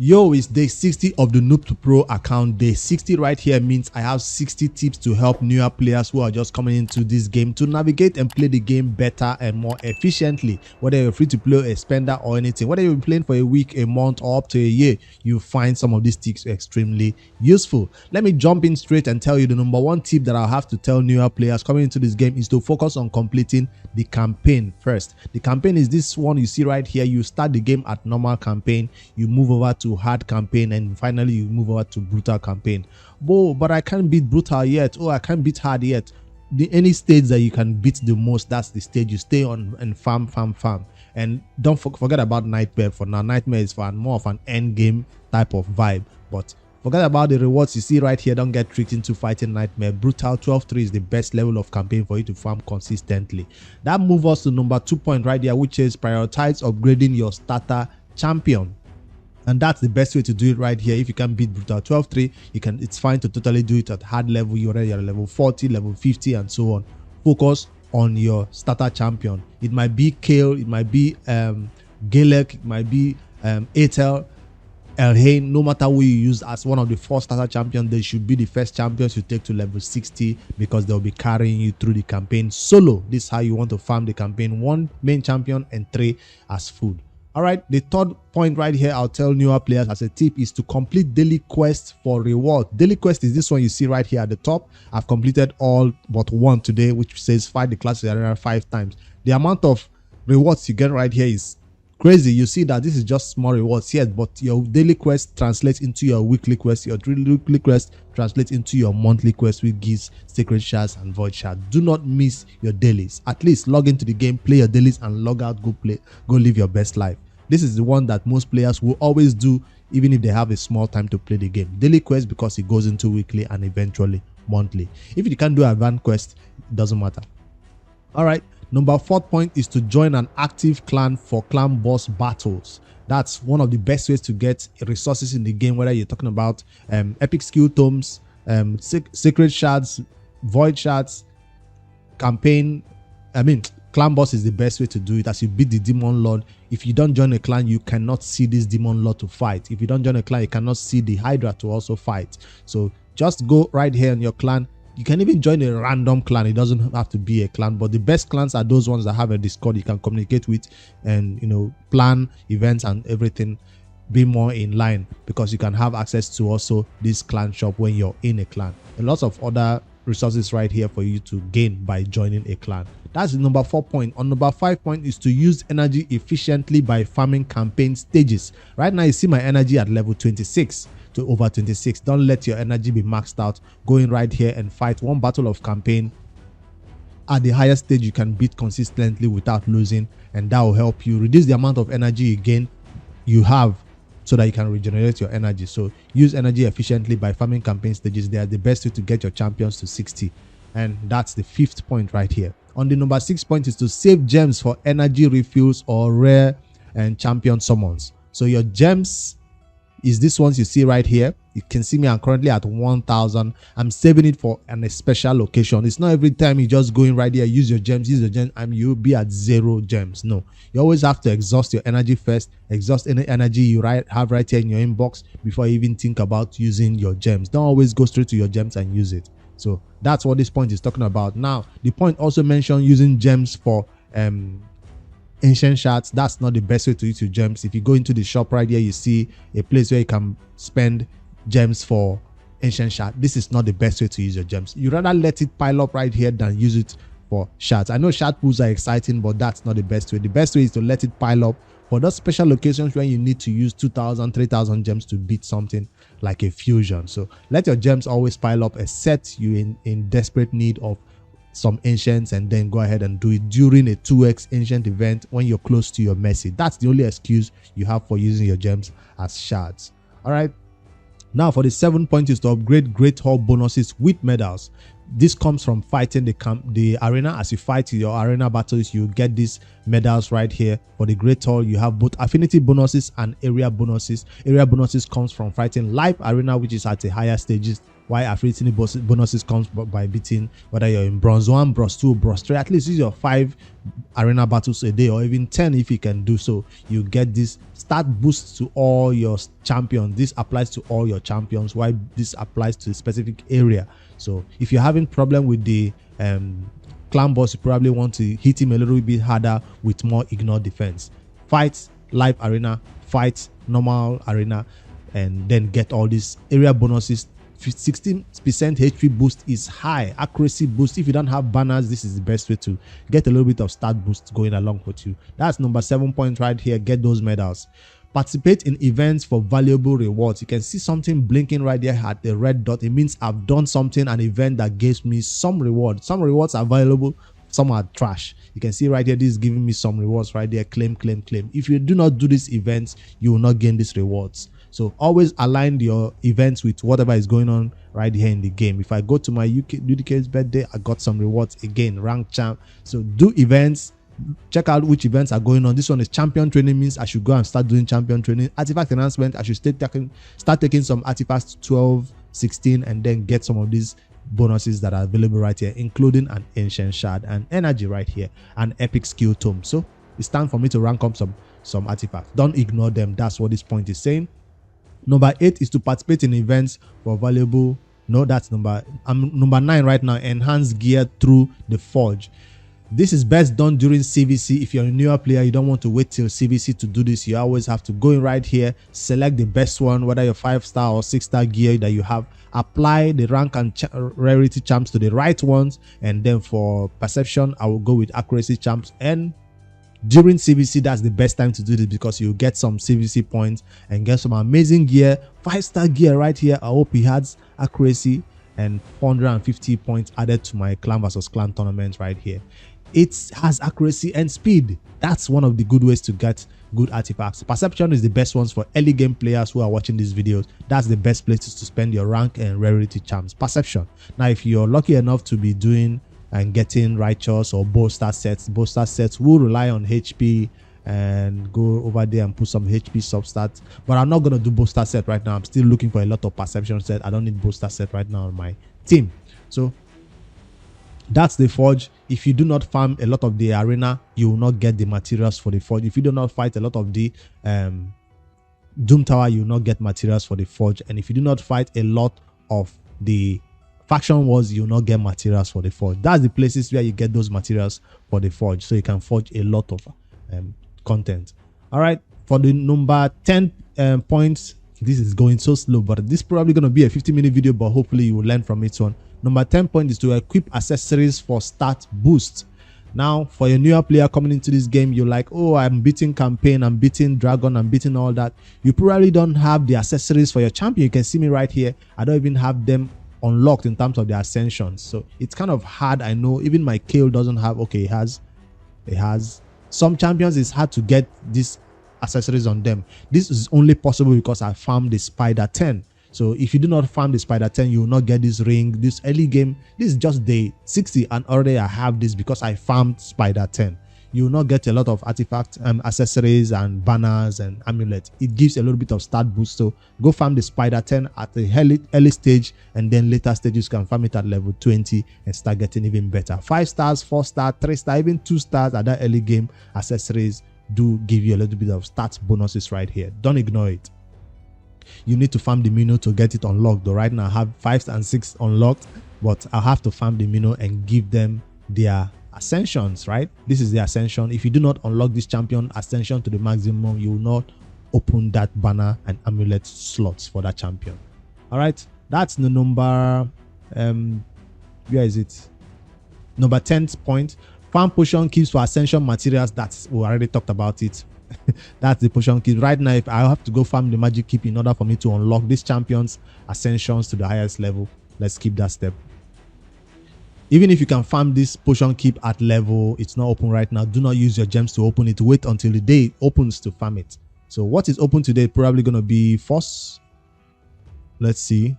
Yo, it's day 60 of the Noob2Pro account. Day 60 right here means I have 60 tips to help newer players who are just coming into this game to navigate and play the game better and more efficiently. Whether you're free to play, a spender or anything, whether you've been playing for a week, a month or up to a year, you find some of these tips extremely useful. Let me jump in straight and tell you the number one tip that I'll have to tell newer players coming into this game is to focus on completing the campaign first. The campaign is this one you see right here. You start the game at normal campaign, you move over to hard campaign, and finally you move over to brutal campaign. But I can't beat brutal yet. Oh, I can't beat hard yet. Any stage that you can beat the most, that's the stage you stay on and farm. And don't forget about nightmare for now. Nightmare is for more of an end game type of vibe, but forget about the rewards you see right here. Don't get tricked into fighting nightmare. Brutal 12-3 is the best level of campaign for you to farm consistently. That moves us to number 2 point right there, which is prioritize upgrading your starter champion. And that's the best way to do it right here. If you can beat brutal 12-3, it's fine to totally do it at hard level. You're already at level 40, level 50 and so on. Focus on your starter champion. It might be Kale, it might be Galek, it might be Atel, Elhain. No matter who you use as one of the 4 starter champions, they should be the first champions you take to level 60 because they'll be carrying you through the campaign solo. This is how you want to farm the campaign: 1 main champion and 3 as food. All right, the third point right here I'll tell newer players as a tip is to complete daily quests for reward. Daily quest is this one you see right here at the top. I've completed all but one today, which says fight the classic arena 5 times. The amount of rewards you get right here is crazy. You see that this is just small rewards, yes, but your daily quest translates into your weekly quest. Your weekly quest translates into your monthly quest, which gives sacred shards and void shards. Do not miss your dailies. At least log into the game, play your dailies, and log out. Go live your best life. This is the one that most players will always do, even if they have a small time to play the game. Daily quest, because it goes into weekly and eventually monthly. If you can't do advanced quest, it doesn't matter. All right, number 4th point is to join an active clan for clan boss battles. That's one of the best ways to get resources in the game, whether you're talking about epic skill tomes, sacred shards, void shards, campaign. Clan boss is the best way to do it. As you beat the demon lord, if you don't join a clan, you cannot see this demon lord to fight. If you don't join a clan, you cannot see the hydra to also fight. So just go right here in your clan. You can even join a random clan. It doesn't have to be a clan, but the best clans are those ones that have a Discord you can communicate with and, you know, plan events and everything be more in line, because you can have access to also this clan shop when you're in a clan, and lots of other resources right here for you to gain by joining a clan. That's the number 4 point. On number 5 point is to use energy efficiently by farming campaign stages. Right now you see my energy at level 26 to over 26. Don't let your energy be maxed out. Go in right here and fight 1 battle of campaign at the highest stage you can beat consistently without losing, and that will help you reduce the amount of energy you have so that you can regenerate your energy. So use energy efficiently by farming campaign stages. They are the best way to get your champions to 60, and that's the 5th point right here. On the number 6 point is to save gems for energy refills or rare and champion summons. So your gems is this ones you see right here. You can see me, I'm currently at 1000. I'm saving it for a special location. It's not every time you just go in right here, use your gems, and you'll be at 0 gems. No, you always have to exhaust your energy first. Exhaust any energy you have right here in your inbox before you even think about using your gems. Don't always go straight to your gems and use it. So that's what this point is talking about. Now the point also mentioned using gems for ancient shards. That's not the best way to use your gems. If you go into the shop right here, you see a place where you can spend gems for ancient shard. This is not the best way to use your gems. You rather let it pile up right here than use it for shards. I know shard pools are exciting, but that's not the best way. The best way is to let it pile up for those special locations when you need to use 2000 3000 gems to beat something like a fusion. So let your gems always pile up, except you in desperate need of some ancients, and then go ahead and do it during a 2x ancient event when you're close to your mercy. That's the only excuse you have for using your gems as shards. All right, now for the 7th point is to upgrade great hall bonuses with medals. This comes from fighting the arena. As you fight your arena battles, you get these medals right here. For the great hall, you have both affinity bonuses and area bonuses. Area bonuses comes from fighting live arena, which is at the higher stages, why affinity bonuses comes by beating, whether you're in bronze 1, bronze 2, bronze 3, at least use your 5 arena battles a day, or even 10 if you can do so. You get this start boost to all your champions. This applies to all your champions, while this applies to a specific area. So if you're having problem with the clan boss, you probably want to hit him a little bit harder with more ignore defense. Fight live arena, fight normal arena, and then get all these area bonuses. 16% HP boost is high. Accuracy boost, if you don't have banners, this is the best way to get a little bit of stat boost going along with you. That's number 7 point right here. Get those medals. Participate in events for valuable rewards. You can see something blinking right there at the red dot. It means I've done something, an event that gives me some reward. Some rewards are valuable, some are trash. You can see right here, this is giving me some rewards right there. Claim, claim, claim. If you do not do these events, you will not gain these rewards. So always align your events with whatever is going on right here in the game. If I go to my UDK's birthday, I got some rewards again, rank champ. So do events, check out which events are going on. This one is champion training, means I should go and start doing champion training. Artifact announcement, I should start taking some artifacts 12, 16, and then get some of these bonuses that are available right here, including an ancient shard and energy right here, and epic skill tome. So it's time for me to rank up some artifacts. Don't ignore them. That's what this point is saying. Number 8 is to participate in events for valuable. No, that's number 9 right now. Enhance gear through the forge. This is best done during CVC. If you're a newer player, you don't want to wait till CVC to do this. You always have to go in right here, select the best one, whether you're 5-star or 6-star gear that you have. Apply the rank and rarity champs to the right ones, and then for perception, I will go with accuracy champs. And during CVC, that's the best time to do this, because you get some CVC points and get some amazing gear. 5-star gear right here. I hope he has accuracy and 450 points added to my clan versus clan tournament right here. It has accuracy and speed. That's one of the good ways to get good artifacts. Perception is the best ones for early game players who are watching these videos. That's the best places to spend your rank and rarity charms. Perception. Now, if you're lucky enough to be doing and getting righteous or bolster sets will rely on HP, and go over there and put some HP substats. But I'm not going to do bolster set right now. I'm still looking for a lot of perception set. I don't need bolster set right now on my team. So that's the forge. If you do not farm a lot of the arena, you will not get the materials for the forge. If you do not fight a lot of the Doom Tower, you will not get materials for the forge. And if you do not fight a lot of the faction wars, you will not get materials for the forge. That's the places where you get those materials for the forge, so you can forge a lot of content. All right, for the number 10 points, this is going so slow, but this is probably going to be a 50-minute video, but hopefully you will learn from it one. Number 10 point is to equip accessories for start boost. Now, for a newer player coming into this game, you're like, oh, I'm beating campaign, I'm beating dragon, I'm beating all that. You probably don't have the accessories for your champion. You can see me right here. I don't even have them unlocked in terms of the ascensions, so it's kind of hard. I know even my Kale doesn't have. Okay, it has some champions. It's hard to get these accessories on them. This is only possible because I farmed the spider 10. So if you do not farm the spider 10, you will not get this ring. This early game, this is just day 60, and already I have this because I farmed spider 10. You will not get a lot of artifacts, accessories and banners and amulets. It gives a little bit of start boost. So go farm the spider 10 at the early stage, and then later stages you can farm it at level 20 and start getting even better. 5 stars, 4 stars, 3 stars, even 2 stars at that early game accessories do give you a little bit of stats bonuses right here. Don't ignore it. You need to farm the mino to get it unlocked. Though right now I have 5 and 6 unlocked, but I'll have to farm the mino and give them their ascensions. Right, this is the ascension. If you do not unlock this champion ascension to the maximum, you will not open that banner and amulet slots for that champion. All right, that's the number where is it? Number 10th point. Farm potion keeps for ascension materials. That's, we already talked about it. That's the potion keep. Right now, if I have to go farm the magic keep in order for me to unlock this champion's ascensions to the highest level, let's skip that step. Even if you can farm this potion keep at level, it's not open right now. Do not use your gems to open it. Wait until the day it opens to farm it. So what is open today? Probably going to be force. Let's see.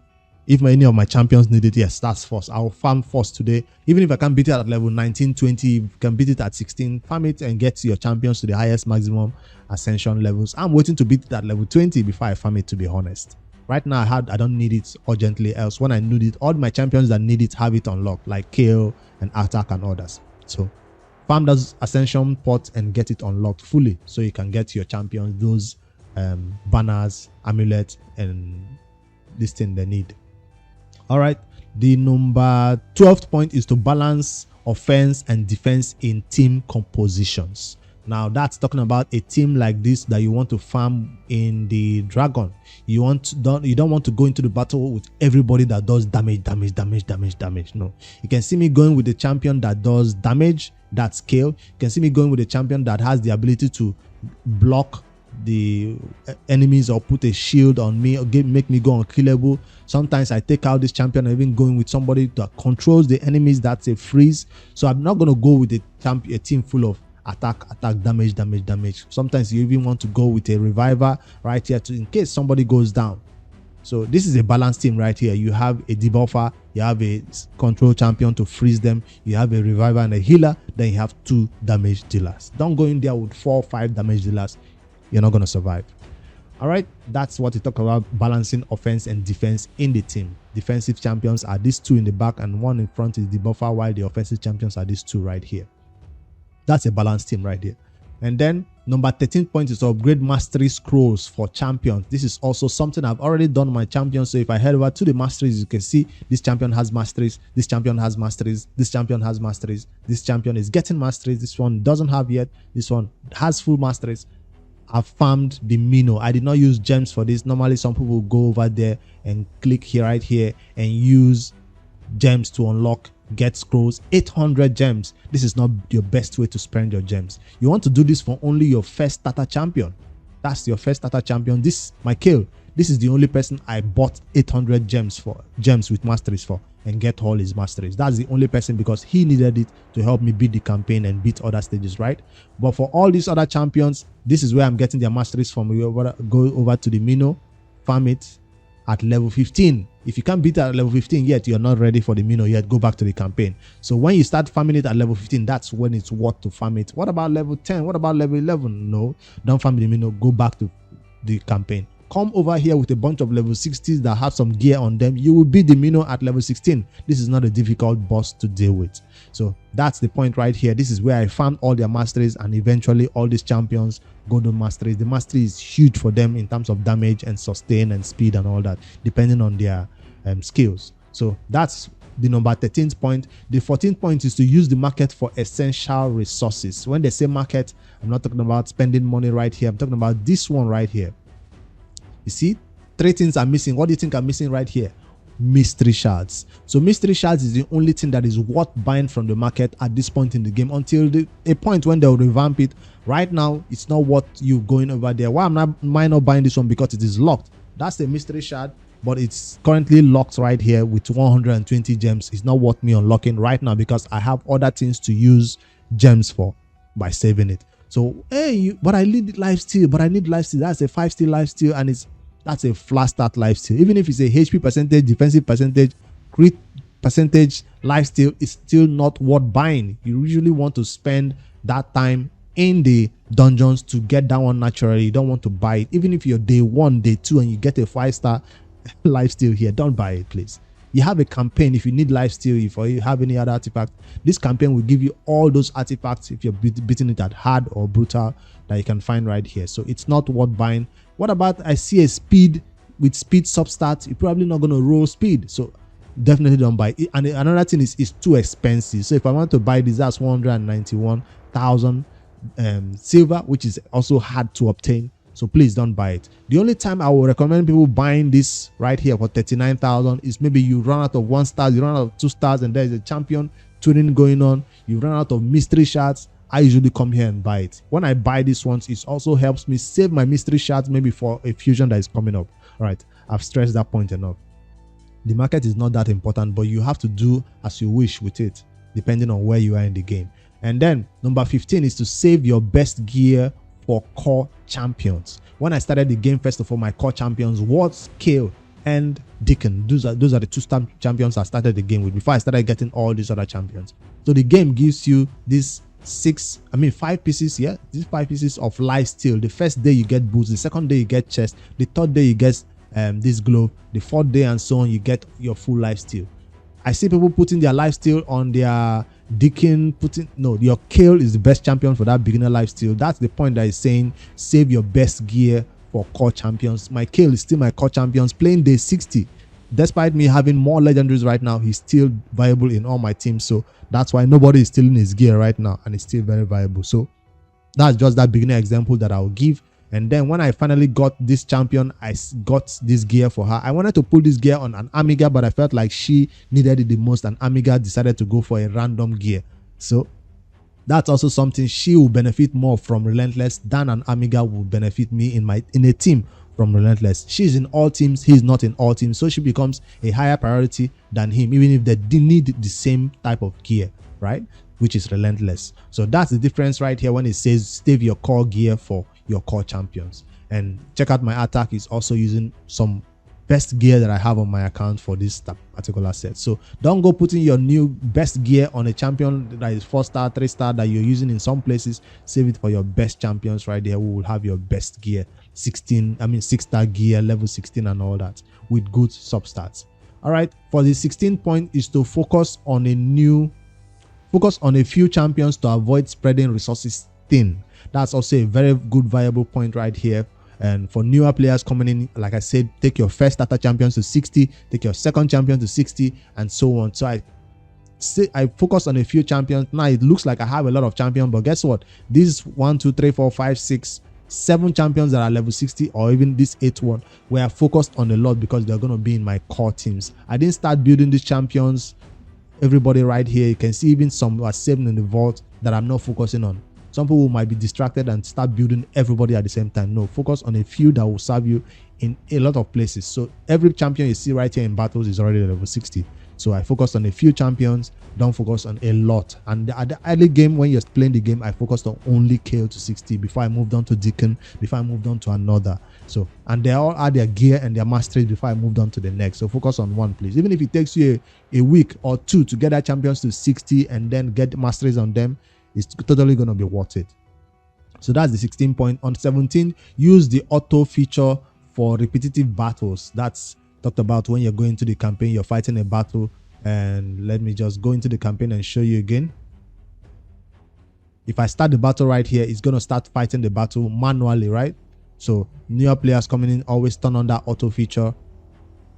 If any of my champions need it, yes, that's force. I'll farm force today. Even if I can't beat it at level 19, 20, you can beat it at 16, farm it and get your champions to the highest maximum ascension levels. I'm waiting to beat it at level 20 before I farm it, to be honest. Right now I don't need it urgently, else when I need it, all my champions that need it have it unlocked, like Kale and Attack and others. So farm those ascension pots and get it unlocked fully so you can get your champions those banners, amulets, and this thing they need. All right, the number 12th point is to balance offense and defense in team compositions. Now that's talking about a team like this that you want to farm in the dragon. You don't want to go into the battle with everybody that does damage. No, you can see me going with the champion that does damage, that scale. You can see me going with a champion that has the ability to block the enemies or put a shield on me or make me go unkillable. Sometimes I take out this champion, even going with somebody that controls the enemies, that's a freeze. So I'm not going to go with a team full of attack, damage. Sometimes you even want to go with a reviver right here in case somebody goes down. So this is a balanced team right here. You have a debuffer, you have a control champion to freeze them, you have a reviver and a healer, then you have 2 damage dealers. Don't go in there with 4 or 5 damage dealers. You're not going to survive. All right, that's what we talk about, balancing offense and defense in the team. Defensive champions are these 2 in the back and 1 in front is the buffer, while the offensive champions are these 2 right here. That's a balanced team right here. And then number 13 point is to upgrade mastery scrolls for champions. This is also something I've already done on my champions. So if I head over to the masteries, you can see this champion has masteries, this champion has masteries, this champion has masteries, this champion is getting masteries, this one doesn't have yet, this one has full masteries. I've farmed the Mino. I did not use gems for this. Normally some people go over there and click here right here and use gems to unlock, get scrolls. 800 gems. This is not your best way to spend your gems. You want to do this for only your first starter champion. That's your first starter champion. This Michael, this is the only person I bought 800 gems with masteries for and get all his masteries. That's the only person because he needed it to help me beat the campaign and beat other stages, right? But for all these other champions, this is where I'm getting their masteries from. We go over to the Mino, farm it at level 15. If you can't beat it at level 15 yet, you're not ready for the Mino yet, go back to the campaign. So when you start farming it at level 15, that's when it's worth to farm it. What about level 10? What about level 11? No, don't farm the Mino, go back to the campaign. Come over here with a bunch of level 60s that have some gear on them. You will beat the Mino at level 16. This is not a difficult boss to deal with. So that's the point right here. This is where I found all their masteries, and eventually all these champions go to masteries. The mastery is huge for them in terms of damage and sustain and speed and all that, depending on their skills. So that's the number 13th point. The 14th point is to use the market for essential resources. When they say market, I'm not talking about spending money right here. I'm talking about this one right here. You see, 3 things are missing. What do you think are missing right here? Mystery shards. So mystery shards is the only thing that is worth buying from the market at this point in the game until a point when they'll revamp it. Right now, it's not worth you going over there. Why am I not buying this one? Because it is locked. That's the mystery shard, but it's currently locked right here with 120 gems. It's not worth me unlocking right now because I have other things to use gems for by saving it. So, hey, but I need lifesteal, That's a 5-steal lifesteal, and that's a flat start lifesteal. Even if it's a HP percentage, defensive percentage, crit percentage lifesteal, it's still not worth buying. You usually want to spend that time in the dungeons to get that one naturally. You don't want to buy it. Even if you're day 1, day 2, and you get a 5-star lifesteal here, don't buy it, please. You have a campaign. If you need lifesteal, if you have any other artifact, this campaign will give you all those artifacts if you're beating it at hard or brutal that you can find right here. So it's not worth buying. What about I see a speed with speed substats? You're probably not going to roll speed, so definitely don't buy it. And another thing is it's too expensive. So if I want to buy this, that's 191,000 silver, which is also hard to obtain. So please don't buy it. The only time I will recommend people buying this right here for 39,000 is maybe you run out of 1 star, you run out of 2 stars, and there's a champion tuning going on. You run out of mystery shards. I usually come here and buy it. When I buy these ones, it also helps me save my mystery shards maybe for a fusion that is coming up. All right, I've stressed that point enough. The market is not that important, but you have to do as you wish with it, depending on where you are in the game. And then number 15 is to save your best gear for core champions. When I started the game, first of all, my core champions was Kale and Deacon. Those are the 2-star champions I started the game with before I started getting all these other champions. So the game gives you this 5 pieces. Yeah, these 5 pieces of lifesteal. The first day you get boots, the second day you get chest, the third day you get this glove. The 4th day and so on, you get your full lifesteal. I see people putting their lifesteal on their Deacon, your Kale is the best champion for that beginner lifesteal. That's the point that is saying save your best gear for core champions. My Kale is still my core champions playing day 60. Despite me having more legendaries right now, he's still viable in all my teams. So that's why nobody is stealing his gear right now, and it's still very viable. So that's just that beginner example that I'll give. And then when I finally got this champion, I got this gear for her. I wanted to put this gear on an Amiga, but I felt like she needed it the most, and Amiga decided to go for a random gear. So that's also something she will benefit more from Relentless than an Amiga will benefit me in a team from Relentless. She's in all teams, he's not in all teams, so she becomes a higher priority than him, even if they need the same type of gear, right? Which is Relentless. So that's the difference right here when it says save your core gear for your core champions. And check out my attack is also using some best gear that I have on my account for this particular set. So don't go putting your new best gear on a champion that is 4-star, 3-star that you're using in some places. Save it for your best champions right there who will have your best gear, 6-star gear, level 16 and all that with good substats. All right, for the 16th point is to focus on a few champions to avoid spreading resources thin. That's also a very good viable point right here. And for newer players coming in, like I said, take your first starter champions to 60, take your second champion to 60, and so on. So I focus on a few champions. Now it looks like I have a lot of champions, but guess what? These 1, 2, 3, 4, 5, 6, 7 champions that are level 60, or even this 8th one, where I focused on a lot because they're going to be in my core teams. I didn't start building these champions. Everybody right here, you can see even some are saved in the vault that I'm not focusing on. Some people might be distracted and start building everybody at the same time. No, focus on a few that will serve you in a lot of places. So every champion you see right here in battles is already level 60. So I focused on a few champions, don't focus on a lot. And at the early game, when you're playing the game, I focused on only KO to 60 before I moved on to Deacon, before I moved on to another. So, and they all had their gear and their mastery before I moved on to the next. So focus on one, please. Even if it takes you a week or two to get that champions to 60 and then get masteries on them, it's totally going to be worth it. So that's the 16 point. On 17, use the auto feature for repetitive battles. That's talked about when you're going to the campaign, you're fighting a battle. And let me just go into the campaign and show you again. If I start the battle right here, it's going to start fighting the battle manually, right? So newer players coming in, always turn on that auto feature.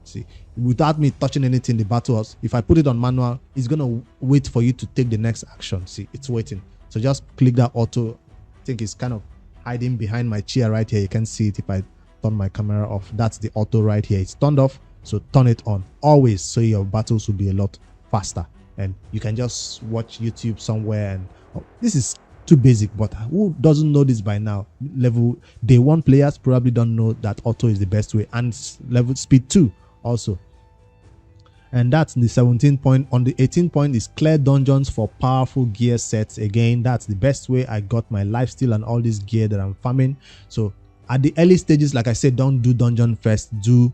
See, without me touching anything, the battles, if I put it on manual, it's going to wait for you to take the next action. See, it's waiting. So just click that auto. I think it's kind of hiding behind my chair right here. You can see it if I turn my camera off. That's the auto right here. It's turned off. So turn it on always, so your battles will be a lot faster. And you can just watch YouTube somewhere. And this is too basic, but who doesn't know this by now? Level day 1 players probably don't know that auto is the best way, and level speed 2 also. And that's the 17th point. On the 18th point is clear dungeons for powerful gear sets. Again, that's the best way I got my lifesteal and all this gear that I'm farming. So at the early stages, like I said, don't do dungeon first, do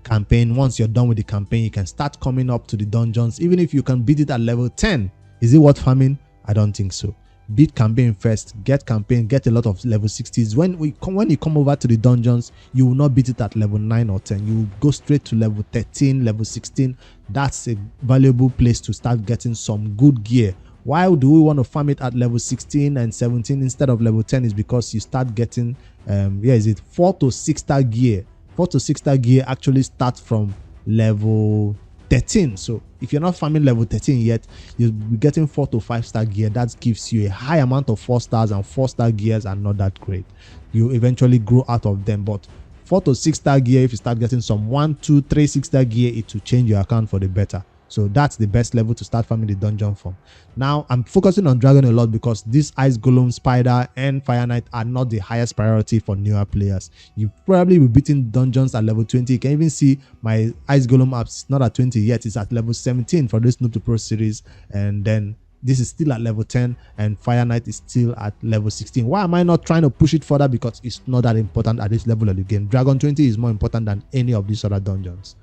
campaign. Once you're done with the campaign, you can start coming up to the dungeons. Even if you can beat it at level 10, is it worth farming? I don't think so. Beat campaign first, get campaign, get a lot of level 60s. When you come over to the dungeons, you will not beat it at level 9 or 10. You will go straight to level 13, level 16. That's a valuable place to start getting some good gear. Why do we want to farm it at level 16 and 17 instead of level 10? Is because you start getting 4 to 6 star gear. 4 to 6 star gear actually starts from level 13. So if you're not farming level 13 yet, you'll be getting 4 to 5 star gear. That gives you a high amount of 4 stars, and 4 star gears are not that great. You eventually grow out of them. But 4 to 6 star gear, if you start getting some 1, 2, 3, 6 star gear, it will change your account for the better. So that's the best level to start farming the dungeon from. Now I'm focusing on dragon a lot because this ice golem, spider, and fire knight are not the highest priority for newer players. You probably will be beating dungeons at level 20. You can even see my ice golem apps not at 20 yet. It's at level 17 for this Noob2Pro series, and then this is still at level 10, and fire knight is still at level 16. Why am I not trying to push it further? Because it's not that important at this level of the game. Dragon 20 is more important than any of these other dungeons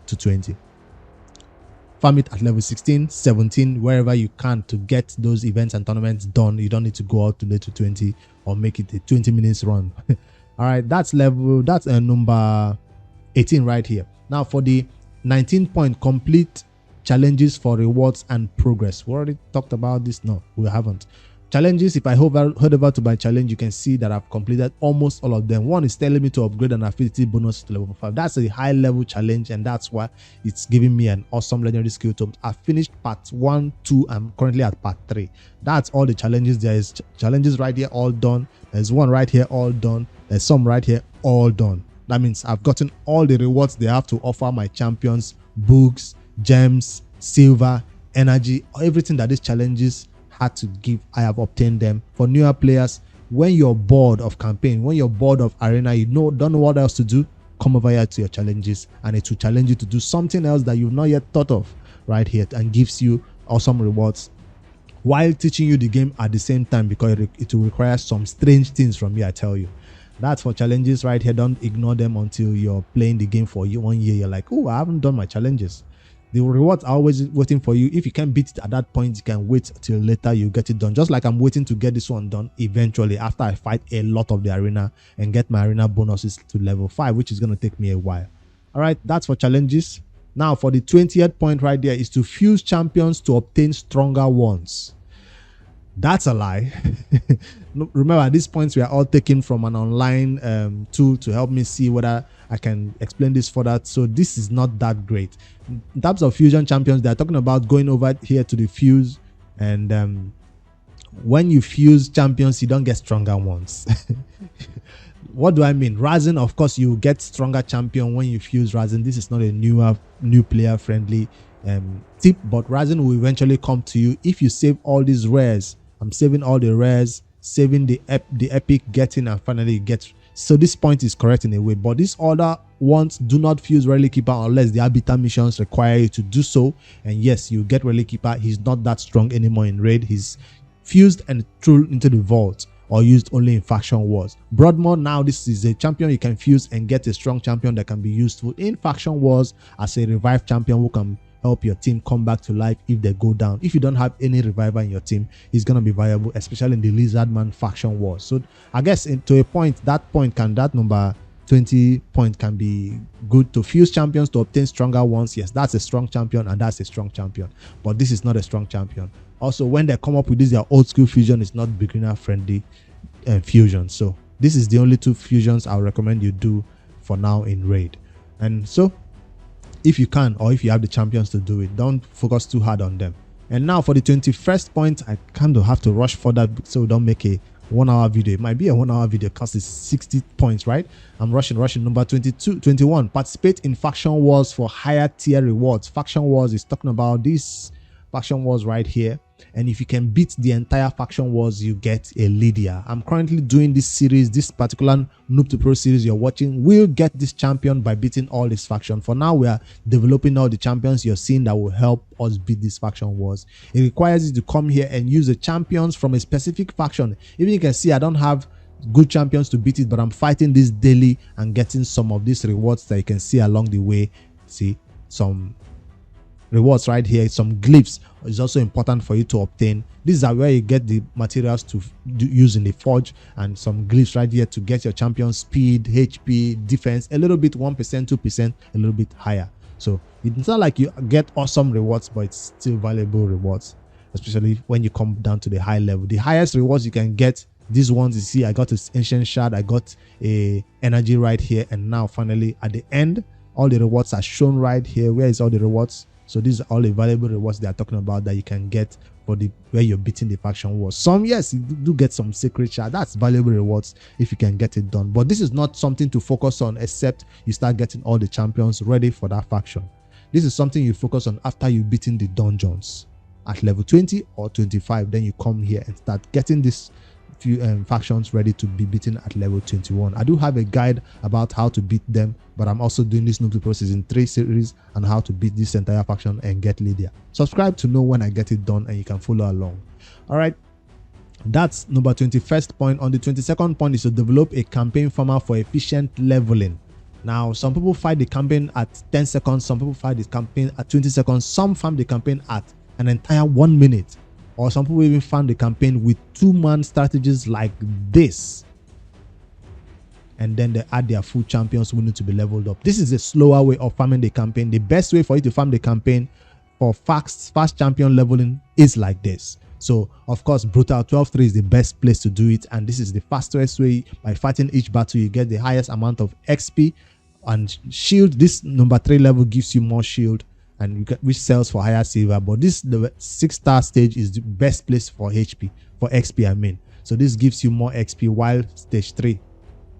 to 20. Farm it at level 16, 17, wherever you can to get those events and tournaments done. You don't need to go out today to 20 or make it a 20 minutes run. All right, that's number 18 right here. Now for the 19-point complete challenges for rewards and progress. We already talked about this. No, we haven't. Challenges, if I head over to my challenge, you can see that I've completed almost all of them. One is telling me to upgrade an affinity bonus to level 5. That's a high level challenge, and that's why it's giving me an awesome legendary skill tome. I finished part 1, 2. I'm currently at part 3. That's all the challenges. There is challenges right here, all done. There's one right here, all done. There's some right here, all done. That means I've gotten all the rewards they have to offer my champions: books, gems, silver, energy, everything that these challenges had to give. I have obtained them. For newer players, when you're bored of campaign, when you're bored of arena, you don't know what else to do, come over here to your challenges, and it will challenge you to do something else that you've not yet thought of right here, and gives you awesome rewards while teaching you the game at the same time, because it will require some strange things from you, I tell you. That's for challenges right here. Don't ignore them until you're playing the game for 1 year. You're like, oh, I haven't done my challenges. The rewards are always waiting for you. If you can't beat it at that point, you can wait till later you get it done. Just like I'm waiting to get this one done eventually after I fight a lot of the arena and get my arena bonuses to level 5, which is going to take me a while. All right, that's for challenges. Now for the 20th point right there is to fuse champions to obtain stronger ones. That's a lie. Remember, at these points we are all taken from an online tool to help me see whether I can explain this further. So this is not that great. In terms of fusion champions, they're talking about going over here to the fuse, and when you fuse champions, you don't get stronger ones. What do I mean? Razin, of course, you get stronger champion when you fuse Razin. This is not a new player friendly tip, but Razin will eventually come to you if you save all these rares. I'm saving all the rares, saving the epic, getting, and finally you get. So this point is correct in a way, but these other ones do not fuse Relic Keeper unless the arbiter missions require you to do so. And yes, you get Relic Keeper. He's not that strong anymore in raid. He's fused and thrown into the vault, or used only in faction wars. Broadmoor, now this is a champion you can fuse and get a strong champion that can be useful in faction wars as a revived champion who can help your team come back to life if they go down. If you don't have any reviver in your team, it's going to be viable, especially in the Lizardman faction wars. So I guess to a point, that number 20 point can be good to fuse champions to obtain stronger ones. Yes, that's a strong champion, and that's a strong champion, but this is not a strong champion. Also, when they come up with this, their old school fusion is not beginner friendly fusion. So this is the only 2 fusions I would recommend you do for now in raid. And so if you can, or if you have the champions to do it, don't focus too hard on them. And now for the 21st point, I kind of have to rush for that, so don't make a 1-hour video. It might be a 1-hour video because it's 60 points, right? I'm rushing. Number 21, participate in faction wars for higher tier rewards. Faction wars is talking about these faction wars right here, and if you can beat the entire faction wars, you get a Lydia. I'm currently doing this series. This particular Noob2Pro series you're watching will get this champion by beating all this faction. For now, we are developing all the champions you're seeing that will help us beat these faction wars. It requires you to come here and use the champions from a specific faction. Even you can see I don't have good champions to beat it, but I'm fighting this daily and getting some of these rewards that you can see along the way. See some rewards right here, some glyphs is also important for you to obtain. These are where you get the materials to use in the forge, and some glyphs right here to get your champion speed, HP, defense a little bit, 1%, 2%, a little bit higher. So it's not like you get awesome rewards, but it's still valuable rewards, especially when you come down to the high level. The highest rewards you can get, these ones you see, I got this ancient shard, I got a energy right here, and now finally at the end all the rewards are shown right here. Where is all the rewards? So these are all the valuable rewards they are talking about that you can get for the where you're beating the faction wars. Some, yes, you do get some secret shard. That's valuable rewards if you can get it done. But this is not something to focus on except you start getting all the champions ready for that faction. This is something you focus on after you've beaten the dungeons at level 20 or 25. Then you come here and start getting this few factions ready to be beaten at level 21. I do have a guide about how to beat them, but I'm also doing this Noob2Pro Season 3 series on how to beat this entire faction and get Lydia. Subscribe to know when I get it done and you can follow along. All right, that's number 21st point. On the 22nd point is to develop a campaign farmer for efficient leveling. Now, some people fight the campaign at 10 seconds, some people fight the campaign at 20 seconds, some farm the campaign at an entire 1 minute. Or some people even found the campaign with 2-man strategies like this. and then they add their full champions who need to be leveled up. This is a slower way of farming the campaign. The best way for you to farm the campaign for fast champion leveling is like this. So of course, brutal 12-3 is the best place to do it, and this is the fastest way. By fighting each battle, you get the highest amount of XP and shield. This number 3 level gives you more shield, and you get, which sells for higher silver. But this, the 6-star stage, is the best place for XP, I mean. So this gives you more XP, while stage 3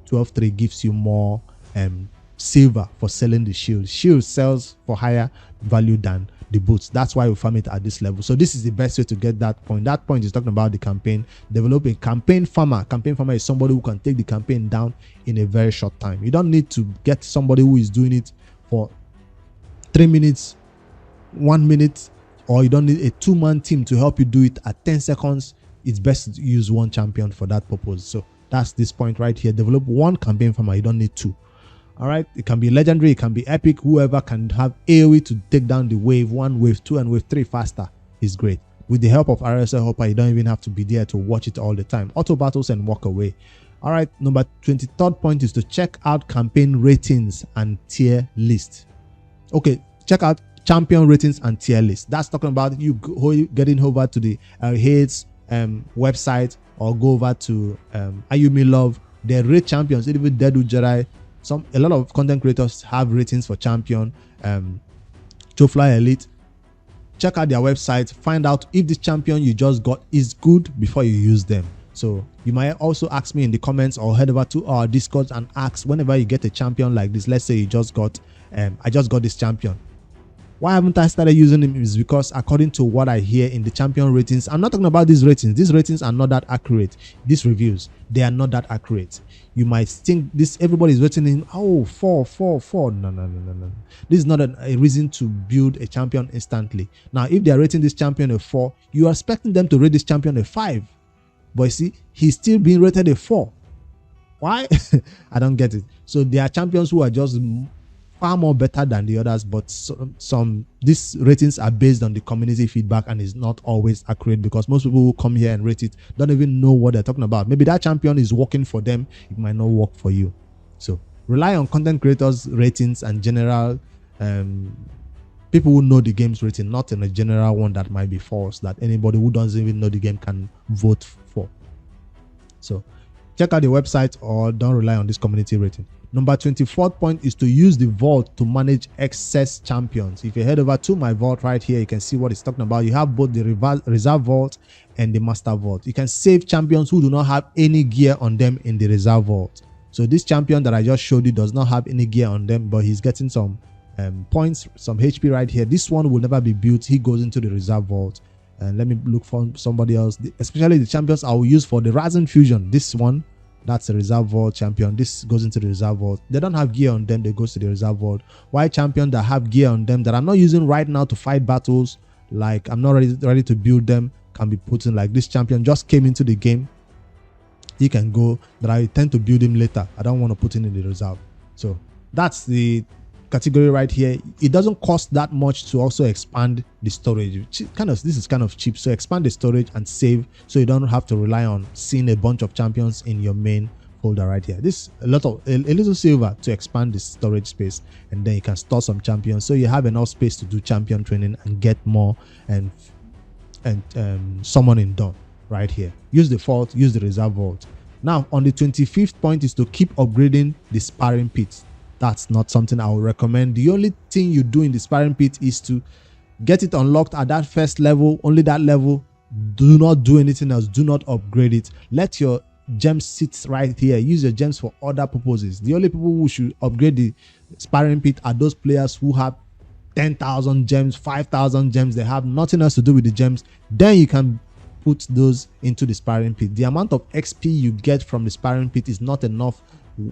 12-3 gives you more silver for selling the shield. Shield sells for higher value than the boots. That's why we farm it at this level. So this is the best way to get that point. That point is talking about the campaign. Develop a campaign farmer. Campaign farmer is somebody who can take the campaign down in a very short time. You don't need to get somebody who is doing it for 3 minutes, 1 minute, or you don't need a 2-man team to help you do it at 10 seconds. It's best to use one champion for that purpose. So that's this point right here. Develop one campaign farmer. You don't need 2. All right, it can be legendary, it can be epic. Whoever can have AoE to take down the wave 1, wave 2, and wave 3 faster is great. With the help of RSL Hopper, you don't even have to be there to watch it all the time. Auto battles and walk away. All right, number 23rd point is to check out campaign ratings and tier list. Okay, check out champion ratings and tier list. That's talking about you getting over to the Hades website, or go over to Ayumi Love. They rate champions, even Dedu Jedi. A lot of content creators have ratings for champion, Chofly Elite. Check out their website, find out if this champion you just got is good before you use them. So you might also ask me in the comments, or head over to our Discord and ask, whenever you get a champion like this, let's say you just got I just got this champion, why haven't I started using him? Is because according to what I hear in the champion ratings, I'm not talking about these ratings are not that accurate. These reviews, they are not that accurate. You might think this, everybody's rating in 4. No. This is not a reason to build a champion instantly. Now, if they are rating this champion a 4, you are expecting them to rate this champion a 5. But you see, he's still being rated a 4. Why? I don't get it. So there are champions who are just far more better than the others, but these ratings are based on the community feedback and is not always accurate, because most people who come here and rate it don't even know what they're talking about. Maybe that champion is working for them, it might not work for you. So rely on content creators ratings and general people who know the game's rating, not in a general one that might be false, that anybody who doesn't even know the game can vote for. So check out the website, or don't rely on this community rating. Number 24th point is to use the vault to manage excess champions. If you head over to my vault right here, you can see what it's talking about. You have both the reserve vault and the master vault. You can save champions who do not have any gear on them in the reserve vault. So this champion that I just showed you does not have any gear on them, but he's getting some points, some HP right here. This one will never be built. He goes into the reserve vault. And let me look for somebody else, especially the champions I will use for the Rising Fusion. This one, that's a reserve vault champion. This goes into the reserve vault. They don't have gear on them, they go to the reserve vault. Why champion that have gear on them that I'm not using right now to fight battles, like I'm not ready to build them, can be put in. Like this champion just came into the game, he can go, but I tend to build him later. I don't want to put him in the reserve. So that's the category right here. It doesn't cost that much to also expand the storage. This is kind of cheap. So expand the storage and save, so you don't have to rely on seeing a bunch of champions in your main folder right here. This a little silver to expand the storage space, and then you can store some champions, so you have enough space to do champion training and get more and summoning done right here. Use the vault, use the reserve vault. Now on the 25th point is to keep upgrading the sparring pit. That's not something I would recommend. The only thing you do in the sparring pit is to get it unlocked at that first level, only that level. Do not do anything else. Do not upgrade it. Let your gems sit right here. Use your gems for other purposes. The only people who should upgrade the sparring pit are those players who have 10,000 gems, 5,000 gems. They have nothing else to do with the gems. Then you can put those into the sparring pit. The amount of XP you get from the sparring pit is not enough.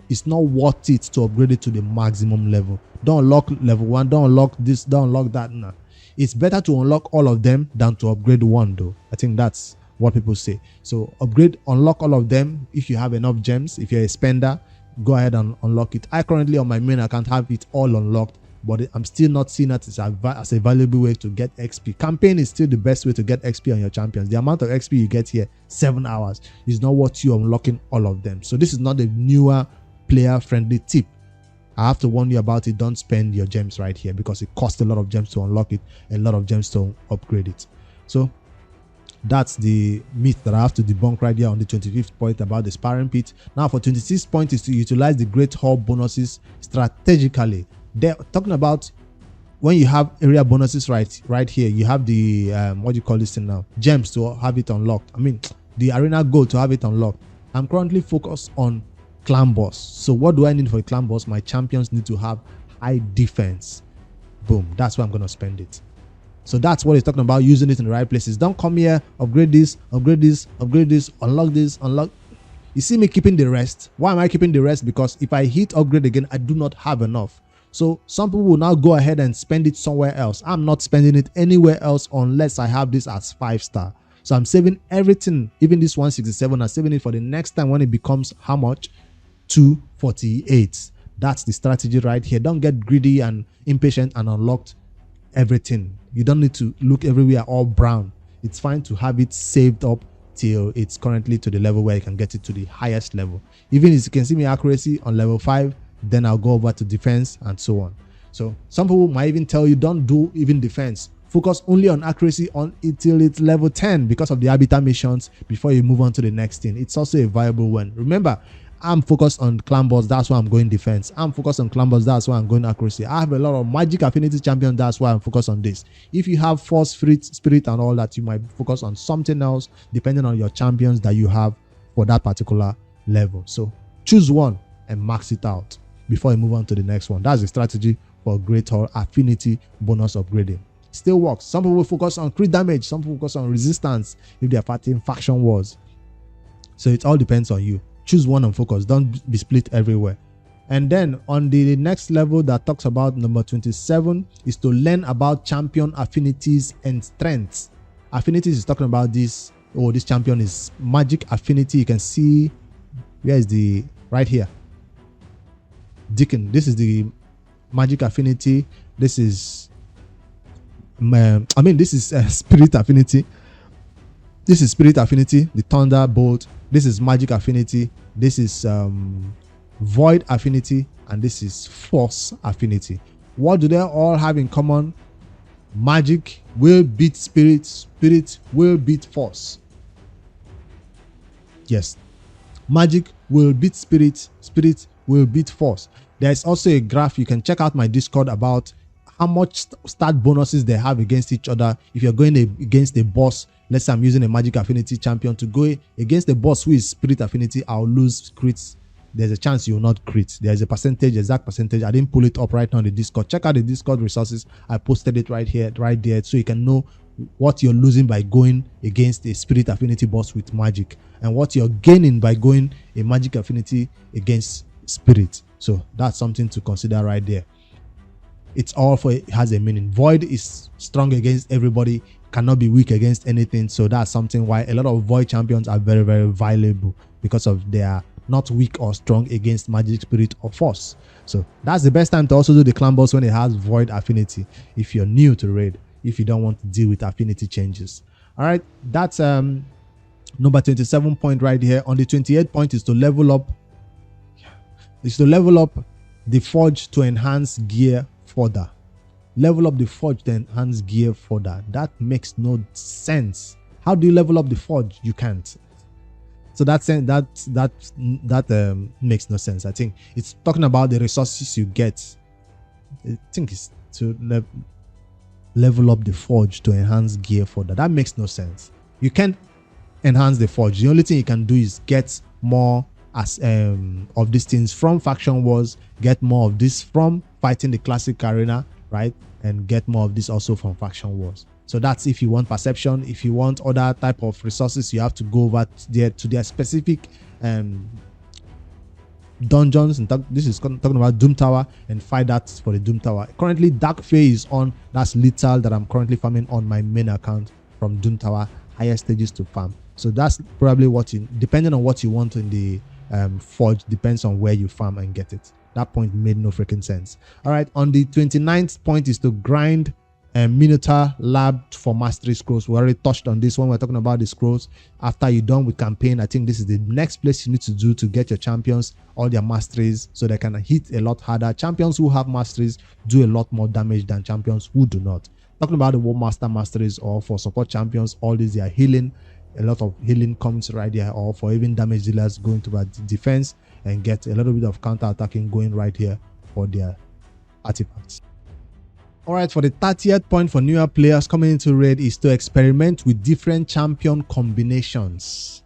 It's not worth it to upgrade it to the maximum level. Don't unlock level 1, don't unlock this, don't unlock that. Nah. It's better to unlock all of them than to upgrade one, though. I think that's what people say. So unlock all of them. If you have enough gems, if you're a spender, go ahead and unlock it. I currently on my main account have it all unlocked, but I'm still not seeing it as a valuable way to get XP. Campaign is still the best way to get XP on your champions. The amount of XP you get here, 7 hours, is not what you unlocking all of them. So this is not a newer player friendly tip. I have to warn you about it. Don't spend your gems right here because it costs a lot of gems to unlock it, a lot of gems to upgrade it. So that's the myth that I have to debunk right here on the 25th point about the sparring pit. Now for 26th point is to utilize the great hall bonuses strategically. They're talking about when you have area bonuses right here, you have the what do you call this thing now, gems to have it unlocked. I mean the arena gold to have it unlocked. I'm currently focused on clan boss. So what do I need for a clan boss? My champions need to have high defense. Boom, that's where I'm going to spend it. So that's what he's talking about, using it in the right places. Don't come here, upgrade this, upgrade this, upgrade this, unlock this, unlock. You see me keeping the rest. Why am I keeping the rest? Because if I hit upgrade again, I do not have enough. So some people will now go ahead and spend it somewhere else. I'm not spending it anywhere else unless I have this as 5-star. So I'm saving everything, even this 167, I'm saving it for the next time when it becomes how much? 248. That's the strategy right here. Don't get greedy and impatient and unlocked everything. You don't need to look everywhere all brown. It's fine to have it saved up till it's currently to the level where you can get it to the highest level. Even as you can see me accuracy on level 5, then I'll go over to defense and so on. So some people might even tell you don't do even defense. Focus only on accuracy until it's level 10 because of the habitat missions before you move on to the next thing. It's also a viable one. Remember, I'm focused on clan boss, that's why I'm going defense. I'm focused on clan boss, that's why I'm going accuracy. I have a lot of magic affinity champions, that's why I'm focused on this. If you have force, spirit and all that, you might focus on something else depending on your champions that you have for that particular level. So choose one and max it out before you move on to the next one. That's the strategy for greater affinity bonus upgrading. Still works. Some people focus on crit damage, some people focus on resistance if they're fighting faction wars. So it all depends on you. Choose one and focus. Don't be split everywhere. And then on the next level that talks about number 27 is to learn about champion affinities and strengths. Affinities is talking about this. Oh, this champion is magic affinity. You can see where is the right here. Deacon. This is the magic affinity. This is this is spirit affinity. This is spirit affinity, the thunderbolt. This is magic affinity. This is void affinity, and this is force affinity. What do they all have in common? Magic will beat spirit, spirit will beat force. Yes, magic will beat spirit, spirit will beat force. There's also a graph. You can check out my Discord about how much start bonuses they have against each other. If you're going against a boss, let's say I'm using a magic affinity champion to go against the boss who is spirit affinity, I'll lose crits. There's a chance you will not crit. There's a percentage, exact percentage. I didn't pull it up right now on the Discord. Check out the Discord resources. I posted it right here, right there, so you can know what you're losing by going against a spirit affinity boss with magic and what you're gaining by going a magic affinity against spirit. So that's something to consider right there. It's all for it has a meaning. Void is strong against everybody, cannot be weak against anything. So that's something why a lot of void champions are very, very valuable, because of they are not weak or strong against magic, spirit or force. So that's the best time to also do the clan boss when it has void affinity, if you're new to raid, if you don't want to deal with affinity changes. All right, that's number 27 point right here. On the 28th point is to level up. The forge to enhance gear further. Level up the forge to enhance gear further. That makes no sense. How do you level up the forge? You can't. So that makes no sense. I think it's talking about the resources you get. I think it's to level up the forge to enhance gear further. That makes no sense. You can't enhance the forge. The only thing you can do is get more of these things from faction wars, get more of this from fighting the classic arena, right? And get more of this also from faction wars. So that's if you want perception. If you want other type of resources, you have to go over there to their specific dungeons. And this is talking about Doom Tower, and fight that for the Doom Tower. Currently Dark Fae is on. That's lethal that I'm currently farming on my main account from Doom Tower, higher stages to farm. So that's probably what you, depending on what you want in the forge, depends on where you farm and get it. That point made no freaking sense. All right, on the 29th point is to grind Minotaur Lab for Mastery Scrolls. We already touched on this when we're talking about the scrolls. After you're done with campaign, I think this is the next place you need to do to get your champions all their masteries so they can hit a lot harder. Champions who have masteries do a lot more damage than champions who do not. Talking about the War Master masteries, or for support champions, all these are healing. A lot of healing comes right here, or for even damage dealers going to defense and get a little bit of counter attacking going right here for their artifacts. All right, for the 30th point for newer players coming into raid is to experiment with different champion combinations.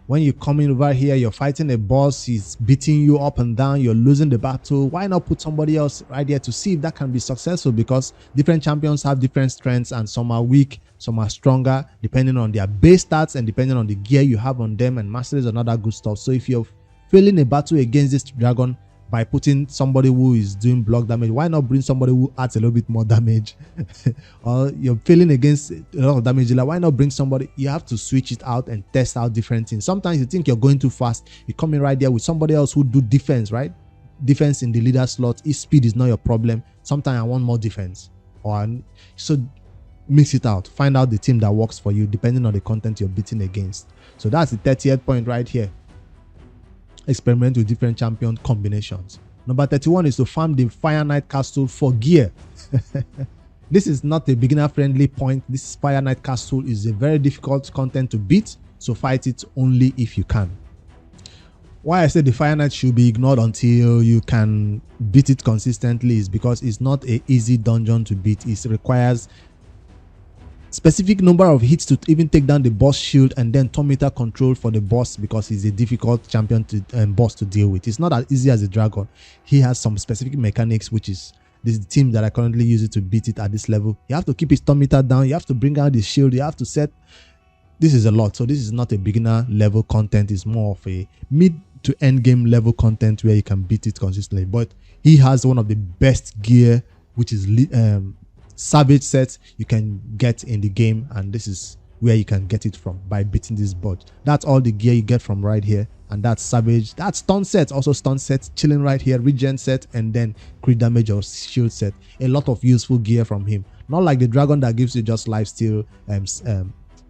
When you come in over here, you're fighting a boss, he's beating you up and down, you're losing the battle. Why not put somebody else right here to see if that can be successful? Because different champions have different strengths, and some are weak, some are stronger, depending on their base stats and depending on the gear you have on them, and masteries and other good stuff. So if you're failing a battle against this dragon by putting somebody who is doing block damage, why not bring somebody who adds a little bit more damage? Or you're failing against a lot of damage dealer, why not bring somebody? You have to switch it out and test out different things. Sometimes you think you're going too fast, you come in right there with somebody else who do defense, right? Defense in the leader slot. If speed is not your problem, sometimes I want more defense. So mix it out, find out the team that works for you depending on the content you're beating against. So that's the 30th point right here. Experiment with different champion combinations. Number 31 is to farm the Fire Knight Castle for gear. This is not a beginner friendly point. This Fire Knight Castle is a very difficult content to beat, so fight it only if you can. Why I say the Fire Knight should be ignored until you can beat it consistently is because it's not an easy dungeon to beat. It requires specific number of hits to even take down the boss shield, and then turn meter control for the boss, because he's a difficult champion to boss to deal with. It's not as easy as a dragon. He has some specific mechanics, which is this is the team that I currently use it to beat it at this level. You have to keep his turn meter down, you have to bring out the shield, you have to set. This is a lot. So this is not a beginner level content, it's more of a mid to end game level content where you can beat it consistently. But he has one of the best gear, which is savage sets you can get in the game, and this is where you can get it from, by beating this bot. That's all the gear you get from right here, and that's savage. That's stun set, also stun set chilling right here, regen set, and then crit damage or shield set. A lot of useful gear from him, not like the dragon that gives you just lifesteal,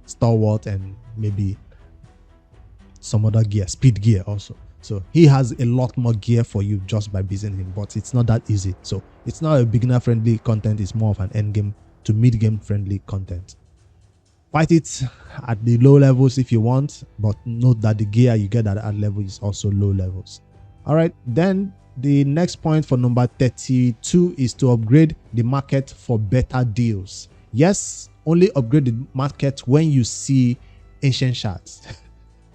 stalwart, and maybe some other gear, speed gear also. So he has a lot more gear for you just by beating him, but it's not that easy. So it's not a beginner friendly content, it's more of an end game to mid game friendly content. Fight it at the low levels if you want, but note that the gear you get at that level is also low levels. All right, then the next point for number 32 is to upgrade the market for better deals. Yes, only upgrade the market when you see ancient shards.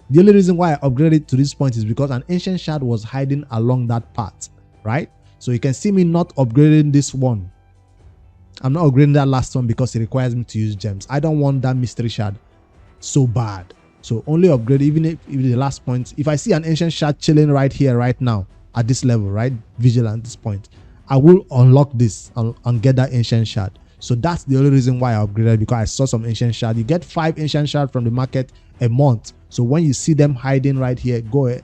The only reason why I upgraded to this point is because an ancient shard was hiding along that path, right? So you can see me not upgrading this one. I'm not upgrading that last one because it requires me to use gems. I don't want that mystery shard so bad. So only upgrade, even if the last point, if I see an ancient shard chilling right here, right now, at this level, right? Visual at this point, I will unlock this and get that ancient shard. So that's the only reason why I upgraded, because I saw some ancient shard. You get 5 ancient shard from the market a month. So when you see them hiding right here, go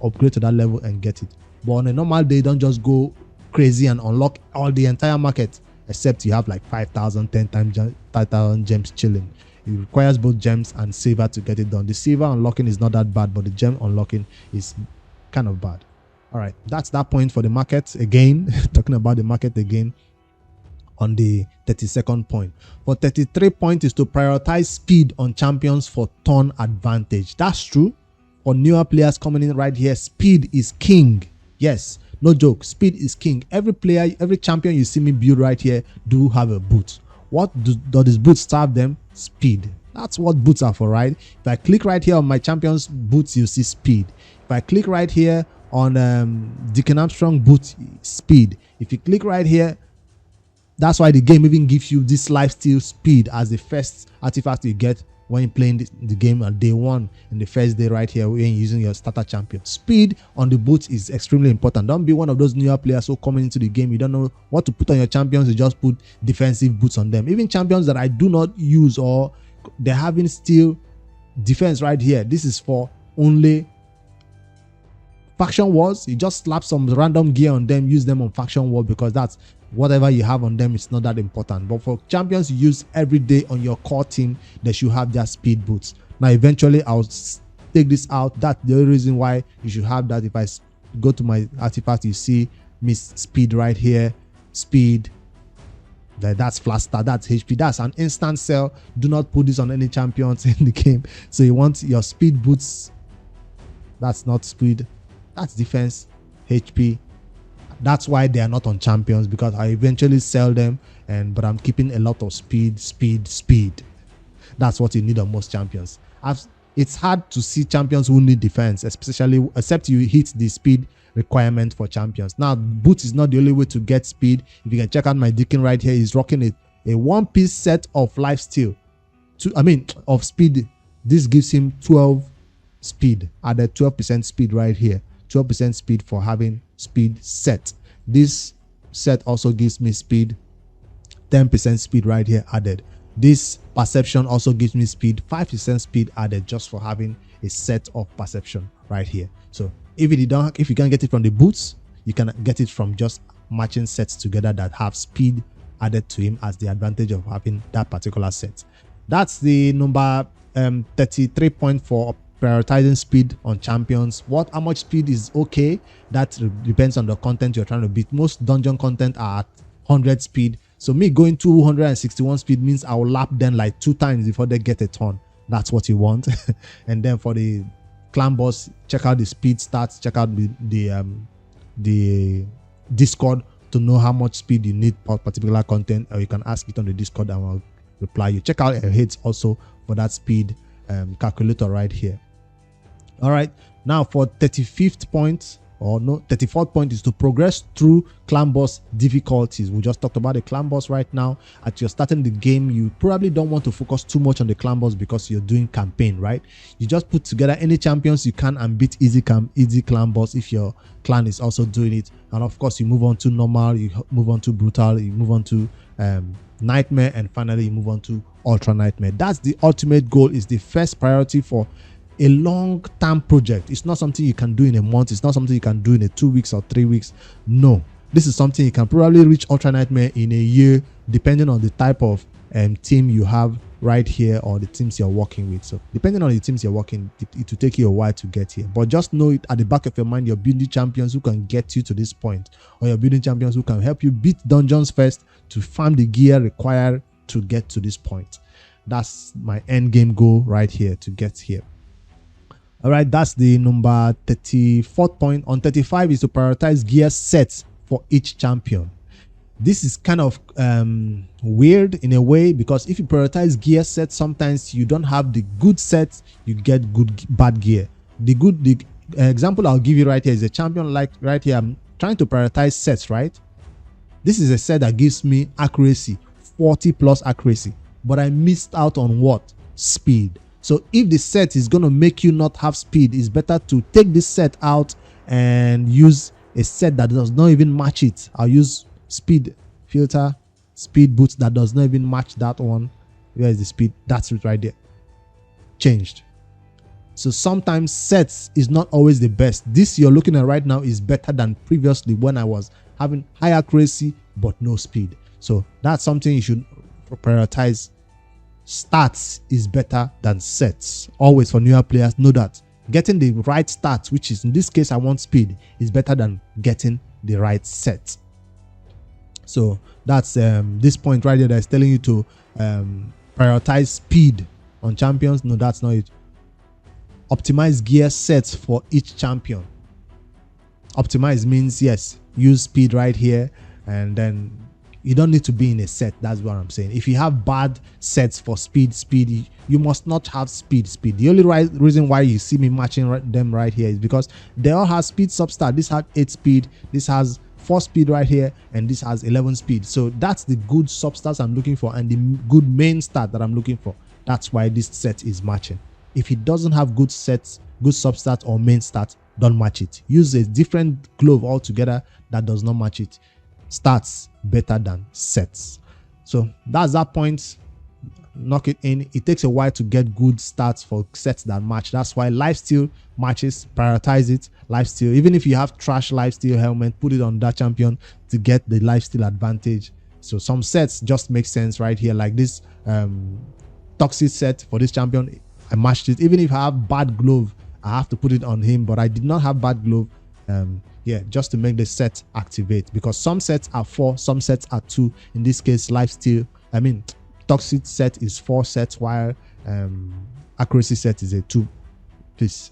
upgrade to that level and get it. But on a normal day, don't just go crazy and unlock all the entire market, except you have like 5,000, 10,000 gems chilling. It requires both gems and silver to get it done. The silver unlocking is not that bad, but the gem unlocking is kind of bad. All right, that's that point for the market again. Talking about the market again on the 32nd point. For 33 point is to prioritize speed on champions for turn advantage. That's true. For newer players coming in right here, speed is king. Yes, no joke, speed is king. Every player, every champion you see me build right here do have a boot. What does this boot serve them? Speed. That's what boots are for, right? If I click right here on my champion's boots, you see speed. If I click right here on Deacon Armstrong boot, speed. If you click right here, that's why the game even gives you this lifesteal speed as the first artifact you get when you're playing the game on day one, in the first day right here when you're using your starter champion. Speed on the boots is extremely important. Don't be one of those newer players who coming into the game, you don't know what to put on your champions, you just put defensive boots on them. Even champions that I do not use, or they're having still defense right here, this is for only faction wars. You just slap some random gear on them, use them on faction war, because that's whatever you have on them is not that important. But for champions you use every day on your core team, they should have their speed boots. Now eventually I'll take this out. That's the only reason why you should have that. If I go to my artifact, you see miss speed right here, speed. That's Flaster, that's HP, that's an instant sell. Do not put this on any champions in the game. So you want your speed boots. That's not speed, that's defense, HP. That's why they are not on champions, because I eventually sell them, but I'm keeping a lot of speed. That's what you need on most champions. It's hard to see champions who need defense, especially except you hit the speed requirement for champions. Now boots is not the only way to get speed. If you can check out my Deacon right here, he's rocking a one-piece set of lifesteal of speed. This gives him 12 speed, added 12% speed right here, 12% speed for having speed set. This set also gives me speed, 10% speed right here added. This perception also gives me speed, 5% speed added just for having a set of perception right here. So if you can't get it from the boots, you can get it from just matching sets together that have speed added to him as the advantage of having that particular set. That's the number 33 point for prioritizing speed on champions. How much speed is okay? That depends on the content you're trying to beat. Most dungeon content are at 100 speed. So me going 261 speed means I will lap them like 2 times before they get a turn. That's what you want. And then for the clan boss, check out the speed stats, check out the Discord to know how much speed you need for particular content, or you can ask it on the Discord and I'll reply you. Check out Airheads also for that speed calculator right here. All right, now for 35th point, 34th point is to progress through clan boss difficulties. We just talked about the clan boss right now. As you're starting the game, you probably don't want to focus too much on the clan boss because you're doing campaign, right? You just put together any champions you can and beat easy clan boss if your clan is also doing it. And of course, you move on to normal, you move on to brutal, you move on to nightmare, and finally you move on to ultra nightmare. That's the ultimate goal, is the first priority for a long-term project. It's not something you can do in a month. It's not something you can do in 2 weeks or 3 weeks. No, this is something you can probably reach ultra nightmare in a year, depending on the type of team you have right here or the teams you're working with. So depending on the teams you're working, it will take you a while to get here. But just know it at the back of your mind, you're building champions who can get you to this point, or you're building champions who can help you beat dungeons first to farm the gear required to get to this point. That's my end game goal right here, to get here. All right, that's the number 34th point. On 35 is to prioritize gear sets for each champion. This is kind of weird in a way, because if you prioritize gear sets, sometimes you don't have the good sets, you get bad gear. The example I'll give you right here is a champion like right here. I'm trying to prioritize sets, right? This is a set that gives me accuracy, 40+ accuracy, but I missed out on what? Speed. So if the set is going to make you not have speed, it's better to take this set out and use a set that does not even match it. I'll use speed filter, speed boots that does not even match that one. Where is the speed? That's it right there. Changed. So sometimes sets is not always the best. This you're looking at right now is better than previously when I was having high accuracy but no speed. So that's something you should prioritize. Stats is better than sets. Always, for newer players, know that getting the right stats, which is in this case I want speed, is better than getting the right set. So that's this point right there that's telling you to prioritize speed on champions. No, that's not it. Optimize gear sets for each champion. Optimize means, yes, use speed right here, and then you don't need to be in a set. That's what I'm saying. If you have bad sets for speed, you must not have speed. The only reason why you see me matching them right here is because they all have speed substat. This has 8 speed, this has 4 speed right here, and this has 11 speed. So that's the good substats I'm looking for and the good main stat that I'm looking for. That's why this set is matching. If it doesn't have good sets, good substat or main stat, don't match it. Use a different glove altogether that does not match it. Stats better than sets. So that's that point. knock it in. It takes a while to get good stats for sets that match. That's why lifesteal matches, prioritize it. Lifesteal, even if you have trash lifesteal helmet, put it on that champion to get the lifesteal advantage. So some sets just make sense right here, like this toxic set for this champion. I matched it. Even if I have bad glove, I have to put it on him, but I did not have bad glove. Yeah, just to make the set activate, because some sets are 4, some sets are 2. In this case, toxic set is 4 sets, while accuracy set is a 2-piece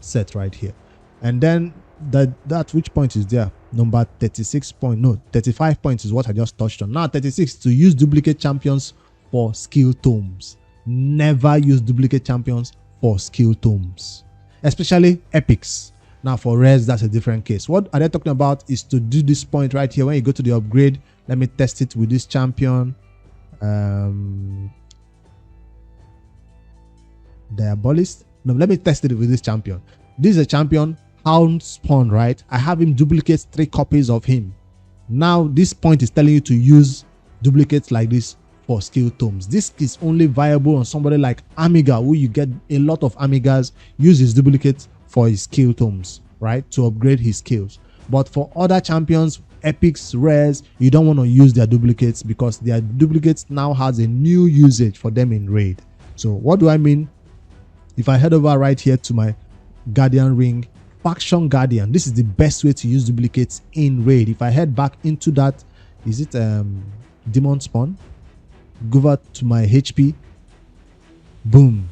set right here. And then that which point is there? Number 36 point, no, 35 points is what I just touched on. Now 36, to use duplicate champions for skill tomes. Never use duplicate champions for skill tomes, especially epics. Now for rares, that's a different case. What are they talking about is to do this point right here. When you go to the upgrade, let me test it with this champion. Diabolist. No, let me test it with this champion. This is a champion, Hound Spawn, right? I have him duplicate 3 copies of him. Now this point is telling you to use duplicates like this for skill tomes. This is only viable on somebody like Amiga, who you get a lot of Amigas. Use his duplicates for his skill tomes, right, to upgrade his skills. But for other champions, epics, rares, you don't want to use their duplicates, because their duplicates now has a new usage for them in raid. So what do I mean? If I head over right here to my Guardian ring, Faction Guardian, this is the best way to use duplicates in raid. If I head back into that, is it Demon Spawn? Go over to my HP, boom,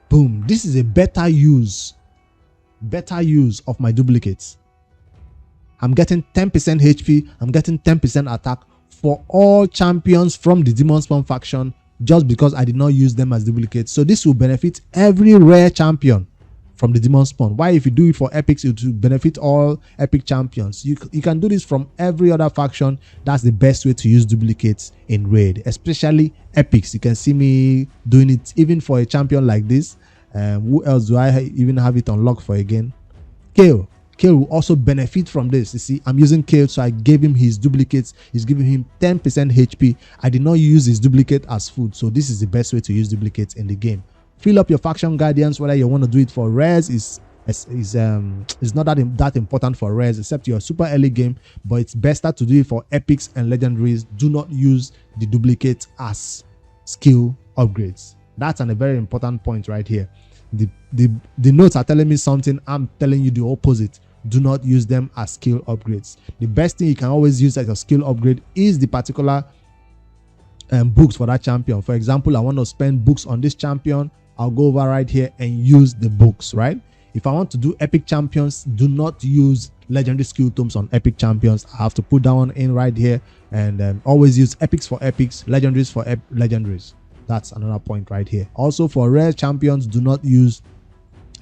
boom. This is a better use of my duplicates. I'm getting 10% HP, I'm getting 10% attack for all champions from the Demon Spawn faction, just because I did not use them as duplicates. So this will benefit every rare champion from the Demon Spawn. Why, if you do it for epics, it will benefit all epic champions. You can do this from every other faction. That's the best way to use duplicates in raid, especially epics. You can see me doing it even for a champion like this. Who else do I even have it unlocked for again? Kale will also benefit from this. You see, I'm using Kale, so I gave him his duplicates. He's giving him 10% HP. I did not use his duplicate as food, so this is the best way to use duplicates in the game. Fill up your faction guardians. Whether you want to do it for rares is not that important for rares, except your super early game, but it's better to do it for epics and legendaries. Do not use the duplicates as skill upgrades. That's a very important point right here. The notes are telling me something, I'm telling you the opposite. Do not use them as skill upgrades. The best thing you can always use as a skill upgrade is the particular books for that champion. For example, I want to spend books on this champion. I'll go over right here and use the books, right? If I want to do epic champions, do not use legendary skill tomes on epic champions. I have to put that one in right here, and always use epics for epics, legendaries for legendaries. That's another point right here. Also for rare champions, do not use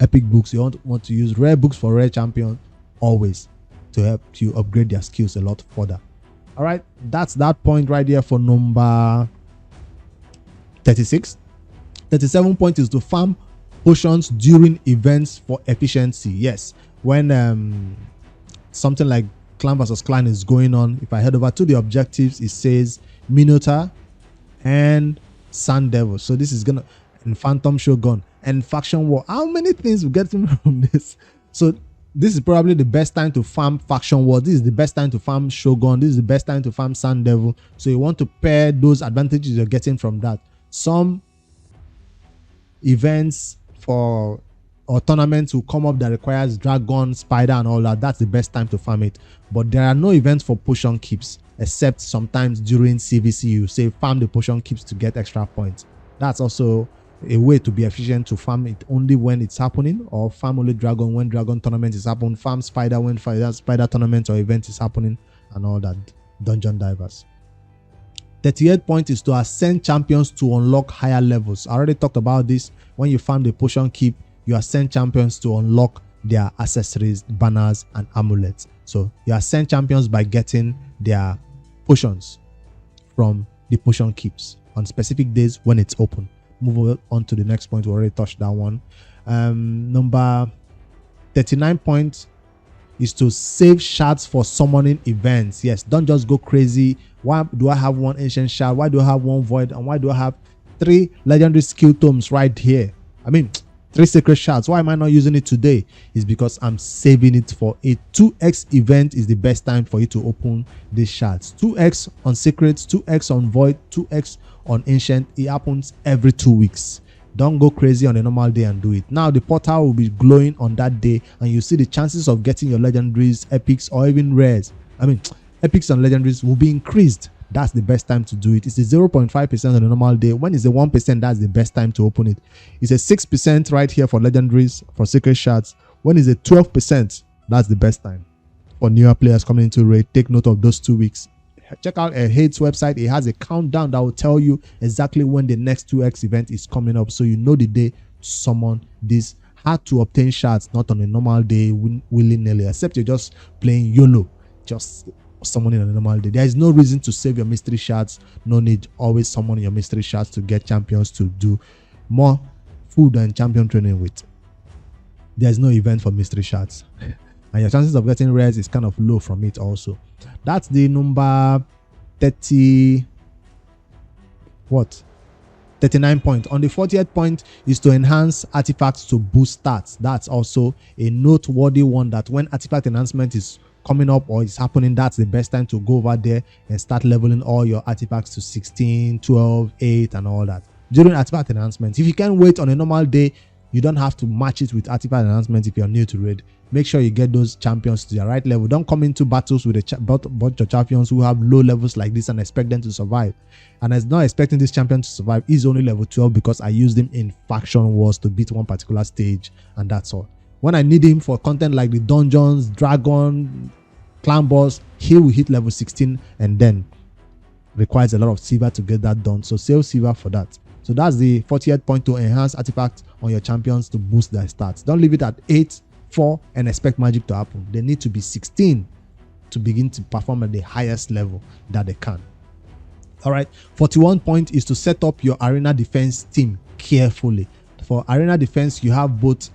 epic books. You want to use rare books for rare champions always, to help you upgrade their skills a lot further. All right, that's that point right here for number 36. 37 point is to farm potions during events for efficiency. Yes, when something like clan versus clan is going on, if I head over to the objectives, it says Minotaur and Sand Devil. So this is gonna, and Phantom Shogun and Faction War. How many things we get from this? So this is probably the best time to farm Faction War. This is the best time to farm Shogun. This is the best time to farm Sand Devil. So you want to pair those advantages you're getting from that. Some events for or tournaments will come up that requires dragon, spider, and all that. That's the best time to farm it. But there are no events for potion keeps, except sometimes during CVC you say farm the potion keeps to get extra points. That's also a way to be efficient, to farm it only when it's happening, or farm only dragon when dragon tournament is happening, farm spider when spider tournament or event is happening, and all that. Dungeon divers. 38 point is to ascend champions to unlock higher levels. I already talked about this. When you farm the potion keep, you ascend champions to unlock their accessories, banners, and amulets. So you ascend champions by getting their potions from the potion keeps on specific days when it's open. Move on to the next point. We already touched that one. Number 39 point is to save shards for summoning events. Yes, don't just go crazy. Why do I have one ancient shard? Why do I have one void? And why do I have 3 legendary skill tomes right here? I mean, 3 sacred shards. Why am I not using it today? Is because I'm saving it for a 2x event. Is the best time for you to open these shards. 2x on secrets, 2x on void, 2x on ancient. It happens every 2 weeks. Don't go crazy on a normal day and do it. Now the portal will be glowing on that day, and you see the chances of getting your legendaries, epics, or even rares, I mean epics and legendaries, will be increased. That's the best time to do it. It's a 0.5% on a normal day. When it's a 1%, that's the best time to open it. It's a 6% right here for legendaries, for secret shards. When it's a 12%, that's the best time for newer players coming into raid. Take note of those 2 weeks. Check out Hade's website. It has a countdown that will tell you exactly when the next 2x event is coming up, so you know the day to summon this hard to obtain shards, not on a normal day willy-nilly, except you're just playing YOLO, just summoning on a normal day. There is no reason to save your mystery shards. No need always summon your mystery shards to get champions to do more food and champion training with. There's no event for mystery shards. And your chances of getting rares is kind of low from it also. That's the number 30, what? 39 point. On the 40th point is to enhance artifacts to boost stats. That's also a noteworthy one, that when artifact enhancement is coming up or is happening, that's the best time to go over there and start leveling all your artifacts to 16, 12, 8 and all that. During artifact enhancements, if you can't wait on a normal day, you don't have to match it with artifact enhancement. If you're new to raid, make sure you get those champions to the right level. Don't come into battles with a bunch of champions who have low levels like this and expect them to survive. And as not expecting this champion to survive, is only level 12 because I used him in faction wars to beat one particular stage, and that's all. When I need him for content like the dungeons, dragon, clan boss, he will hit level 16 and then requires a lot of silver to get that done. So save silver for that. So that's the 40th point, to enhance artifacts on your champions to boost their stats. Don't leave it at 8, 4 and expect magic to happen. They need to be 16 to begin to perform at the highest level that they can. All right, 41 point is to set up your arena defense team carefully. For arena defense, you have both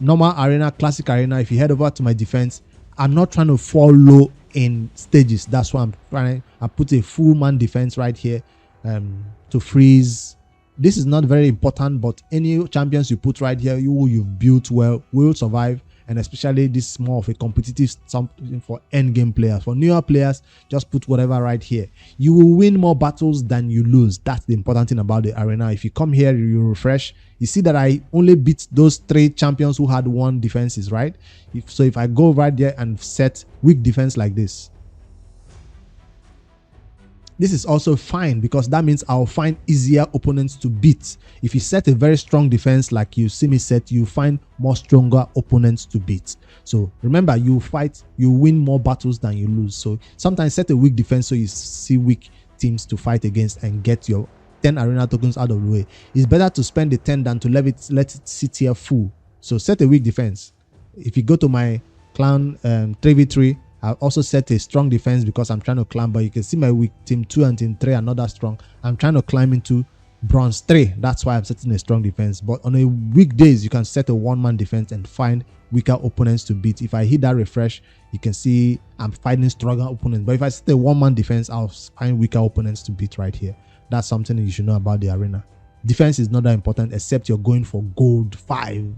normal arena, classic arena. If you head over to my defense, I'm not trying to fall low in stages. That's why I'm trying. I put a full man defense right here to freeze. This is not very important, but any champions you put right here, you've built well, will survive. And especially this is more of a competitive something for end game players. For newer players, just put whatever right here. You will win more battles than you lose. That's the important thing about the arena. If you come here, you refresh, you see that I only beat those 3 champions who had 1 defenses, right? If I go right there and set weak defense like this, this is also fine, because that means I'll find easier opponents to beat. If you set a very strong defense like you see me set, you find more stronger opponents to beat. So remember, you win more battles than you lose. So sometimes set a weak defense so you see weak teams to fight against and get your 10 arena tokens out of the way. It's better to spend the 10 than to let it sit here full. So set a weak defense. If you go to my clan 3v3, I also set a strong defense because I'm trying to climb, but you can see my weak team 2 and team 3 are not that strong. I'm trying to climb into bronze 3. That's why I'm setting a strong defense. But on a weekdays, you can set a 1-man defense and find weaker opponents to beat. If I hit that refresh, you can see I'm fighting stronger opponents. But if I set a 1-man defense, I'll find weaker opponents to beat right here. That's something you should know about the arena. Defense is not that important, except you're going for gold 5,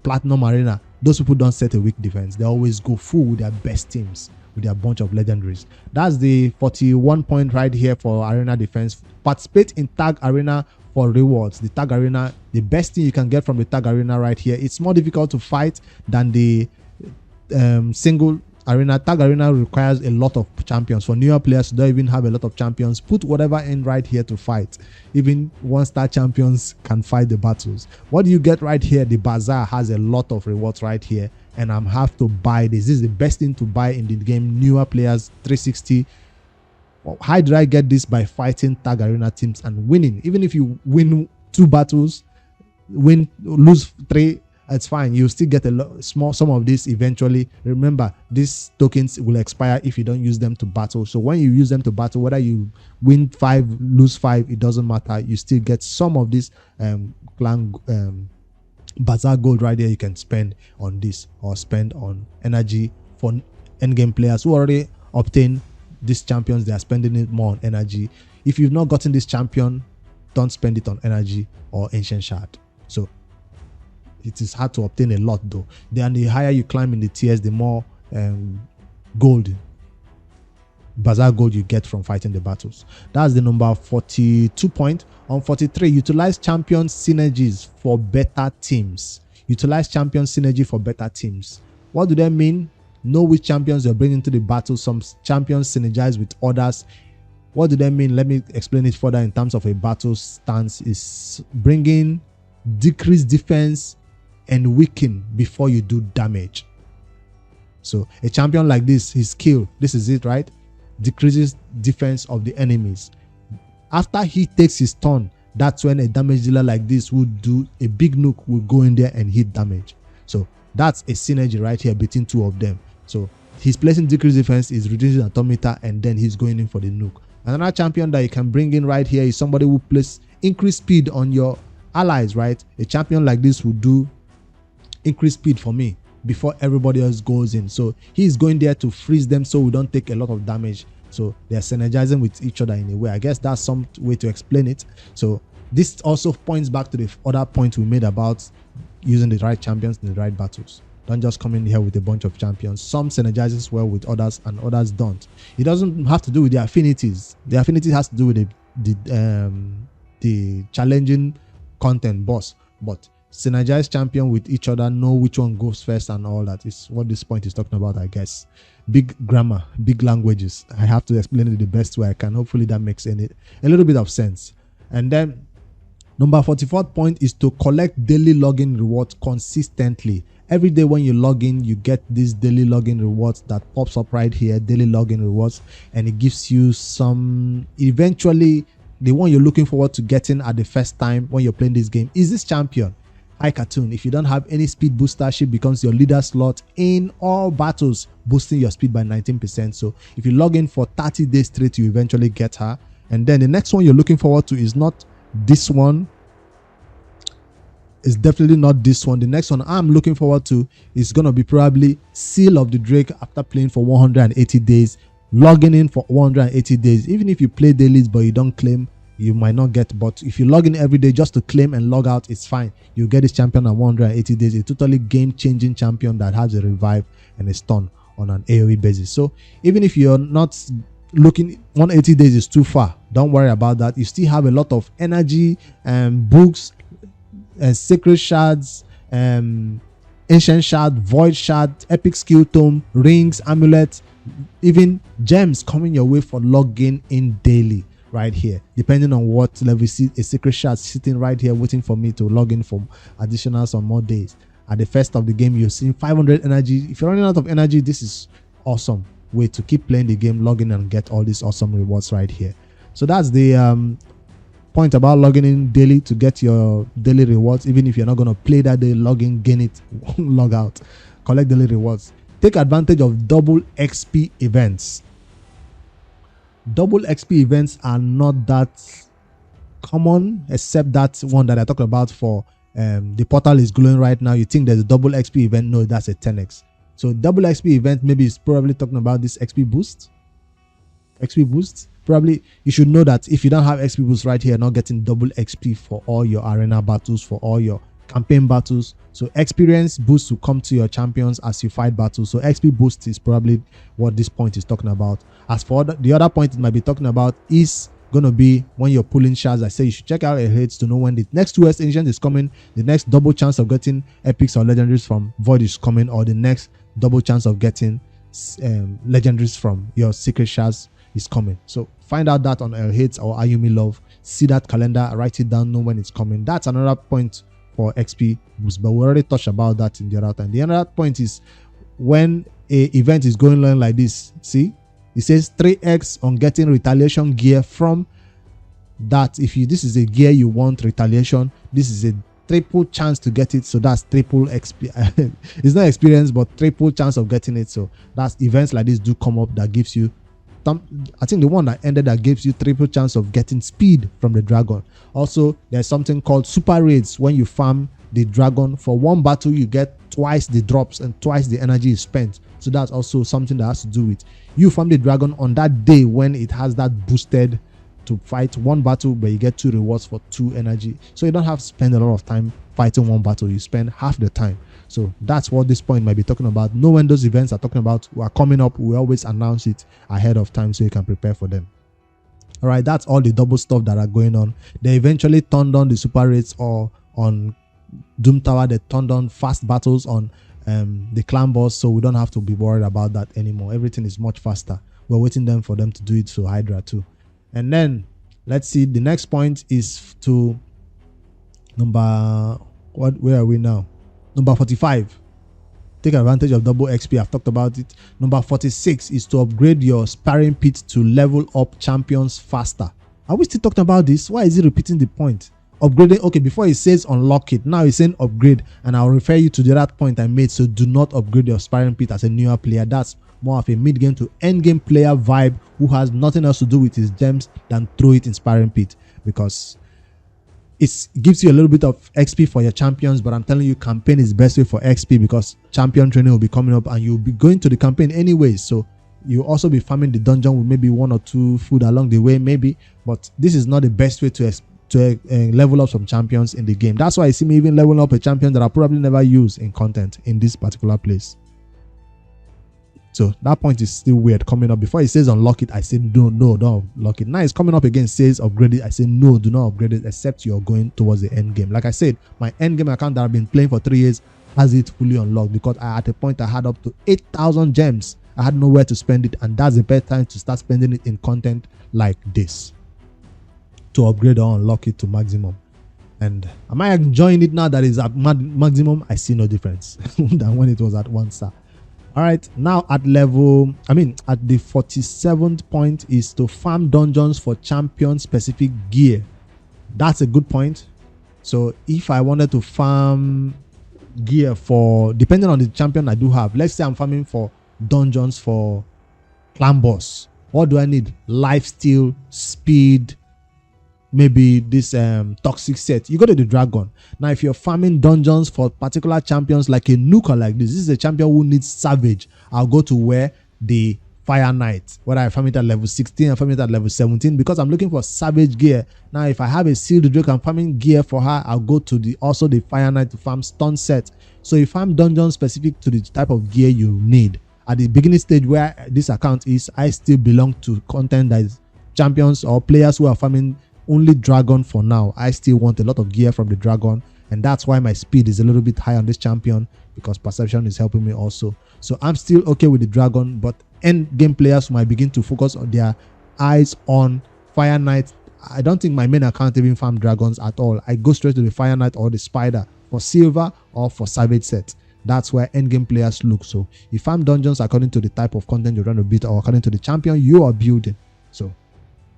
platinum arena. Those people don't set a weak defense. They always go full with their best teams, with their bunch of legendaries. That's the 41 point right here for arena defense. Participate in tag arena for rewards. The tag arena, the best thing you can get from the tag arena right here. It's more difficult to fight than the single arena. Tag arena requires a lot of champions. For newer players who don't even have a lot of champions, put whatever in right here to fight. Even 1-star champions can fight the battles. What do you get right here? The bazaar has a lot of rewards right here, and I'm have to buy this. This is the best thing to buy in the game. Newer players, 360. Well, how did I get this? By fighting tag arena teams and winning. Even if you win 2 battles, lose 3, it's fine. You still get some of this eventually. Remember, these tokens will expire if you don't use them to battle. So when you use them to battle, whether you win 5, lose 5, it doesn't matter. You still get some of this clan bazaar gold right there you can spend on this, or spend on energy for endgame players who already obtain these champions. They are spending it more on energy. If you've not gotten this champion, don't spend it on energy or ancient shard. So it is hard to obtain a lot though. Then the higher you climb in the tiers, the more gold, bazaar gold, you get from fighting the battles. That's the number 42 point. On 43, utilize champion synergies for better teams. Utilize champion synergy for better teams. What do they mean? Know which champions you're bringing to the battle. Some champions synergize with others. What do they mean? Let me explain it further. In terms of a battle stance, is bringing decreased defense and weaken before you do damage. So a champion like this, his skill, this is it, right? Decreases defense of the enemies. After he takes his turn, that's when a damage dealer like this would do a big nuke, will go in there and hit damage. So that's a synergy right here between two of them. So he's placing decreased defense, is reducing atometer, and then he's going in for the nuke. Another champion that you can bring in right here is somebody who places increased speed on your allies, right? A champion like this will do increased speed for me before everybody else goes in. So he's going there to freeze them so we don't take a lot of damage. So they're synergizing with each other in a way. I guess that's some way to explain it. So this also points back to the other point we made about using the right champions in the right battles. Don't just come in here with a bunch of champions. Some synergizes well with others and others don't. It doesn't have to do with the affinities. The affinity has to do with the challenging content boss. But synergize champion with each other, know which one goes first and all that is what this point is talking about, I guess. Big grammar, big languages. I have to explain it the best way I can. Hopefully that makes a little bit of sense. And then number 44th point is to collect daily login rewards consistently. Every day when you log in, you get these daily login rewards that pops up right here, daily login rewards, and it gives you some, eventually the one you're looking forward to getting at the first time when you're playing this game is this champion. Hi Cartoon, if you don't have any speed booster, she becomes your leader slot in all battles, boosting your speed by 19%. So if you log in for 30 days straight, you eventually get her. And then the next one you're looking forward to is not this one. It's definitely not this one. The next one I'm looking forward to is going to be probably Seal of the Drake after playing for 180 days, logging in for 180 days. Even if you play dailies but you don't claim, you might not get, but if you log in every day just to claim and log out, it's fine. You get this champion at 180 days, a totally game-changing champion that has a revive and a stun on an AoE basis. So even if you're not looking, 180 days is too far, don't worry about that. You still have a lot of energy and books and sacred shards, ancient shard, void shard, epic skill tome, rings, amulets, even gems coming your way for logging in daily. Right here, depending on what level you see, a secret shard sitting right here waiting for me to log in for additional some more days. At the first of the game, you're seeing 500 energy. If you're running out of energy, this is awesome way to keep playing the game, log in and get all these awesome rewards right here. So that's the point about logging in daily to get your daily rewards. Even if you're not going to play that day, log in, gain it, log out, collect daily rewards. Take advantage of double XP events. Double XP events are not that common, except that one that I talked about for the portal is glowing right now. You think there's a double XP event? No, that's a 10x. So double XP event maybe is probably talking about this XP boost. XP boost. Probably you should know that if you don't have XP boost right here, not getting double XP for all your arena battles, for all your campaign battles. So experience boost will come to your champions as you fight battles. So XP boost is probably what this point is talking about. As for the other point it might be talking about is going to be when you're pulling shards. I say you should check out your heads to know when the next 2S ancient is coming, the next double chance of getting epics or legendaries from void is coming, or the next double chance of getting legendaries from your secret shards is coming. So find out that on Hits or Ayumi Love. See that calendar, write it down, know when it's coming. That's another point for XP boost, but we already touched about that in the other time. The other point is when a event is going on like this, see it says 3x on getting retaliation gear from that. If you this is a gear you want retaliation, this is a triple chance to get it, so that's triple XP. It's not experience but triple chance of getting it. So that's events like this do come up that gives you I think the one that ended that gives you triple chance of getting speed from the dragon. Also, there's something called super raids when you farm the dragon, for one battle you get twice the drops and twice the energy is spent. So that's also something that has to do with you farm the dragon on that day when it has that boosted to fight one battle, but you get 2 rewards for 2 energy. So you don't have to spend a lot of time fighting one battle, you spend half the time. So that's what this point might be talking about. Know when those events are talking about are coming up, we always announce it ahead of time so you can prepare for them. All right, that's all the double stuff that are going on. They eventually turned on the super rates, or on Doom Tower they turned on fast battles on the clan boss, so we don't have to be worried about that anymore. Everything is much faster. We're waiting for them to do it to Hydra too. And then let's see, the next point is to where are we now? Number 45. Take advantage of double XP. I've talked about it. Number 46 is to upgrade your sparring pit to level up champions faster. Are we still talking about this? Why is he repeating the point? Upgrading. Okay, before it says unlock it, now it's saying upgrade, and I'll refer you to the other point I made. So do not upgrade your sparring pit as a newer player. That's more of a mid-game to end-game player vibe who has nothing else to do with his gems than throw it in sparring pit, because it gives you a little bit of XP for your champions. But I'm telling you, campaign is best way for XP, because champion training will be coming up and you'll be going to the campaign anyways. So you'll also be farming the dungeon with maybe 1 or 2 food along the way, maybe. But this is not the best way to level up some champions in the game. That's why I see me even leveling up a champion that I probably never use in content in this particular place. So that point is still weird coming up. Before it says unlock it, I said no, don't unlock it. Now it's coming up again, says upgrade it. I say no, do not upgrade it except you're going towards the end game. Like I said, my end game account that I've been playing for 3 years has it fully unlocked, because at a point I had up to 8,000 gems. I had nowhere to spend it, and that's the best time to start spending it in content like this, to upgrade or unlock it to maximum. And am I enjoying it now that it's at maximum? I see no difference than when it was at 1 star. All right, now at the 47th point is to farm dungeons for champion specific gear. That's a good point. So if I wanted to farm gear for, depending on the champion I do have, let's say I'm farming for dungeons for clan boss, what do I need? Lifesteal, speed, maybe this toxic set. You go to the dragon. Now if you're farming dungeons for particular champions like a nuker, like this is a champion who needs savage, I'll go to where the fire knight, whether I farm it at level 16 or farm it at level 17, because I'm looking for savage gear. Now if I have a sealed drake, I'm farming gear for her, I'll go to the fire knight to farm stun set. So you farm dungeons specific to the type of gear you need. At the beginning stage where this account is, I still belong to content that is champions or players who are farming only dragon for now. I still want a lot of gear from the dragon, and that's why my speed is a little bit high on this champion, because perception is helping me also. So I'm still okay with the dragon, but end game players might begin to focus on their eyes on fire knight. I don't think my main account even farm dragons at all. I go straight to the fire knight or the spider for silver or for savage set. That's where end game players look. So you farm dungeons according to the type of content you're trying to beat, or according to the champion you are building. So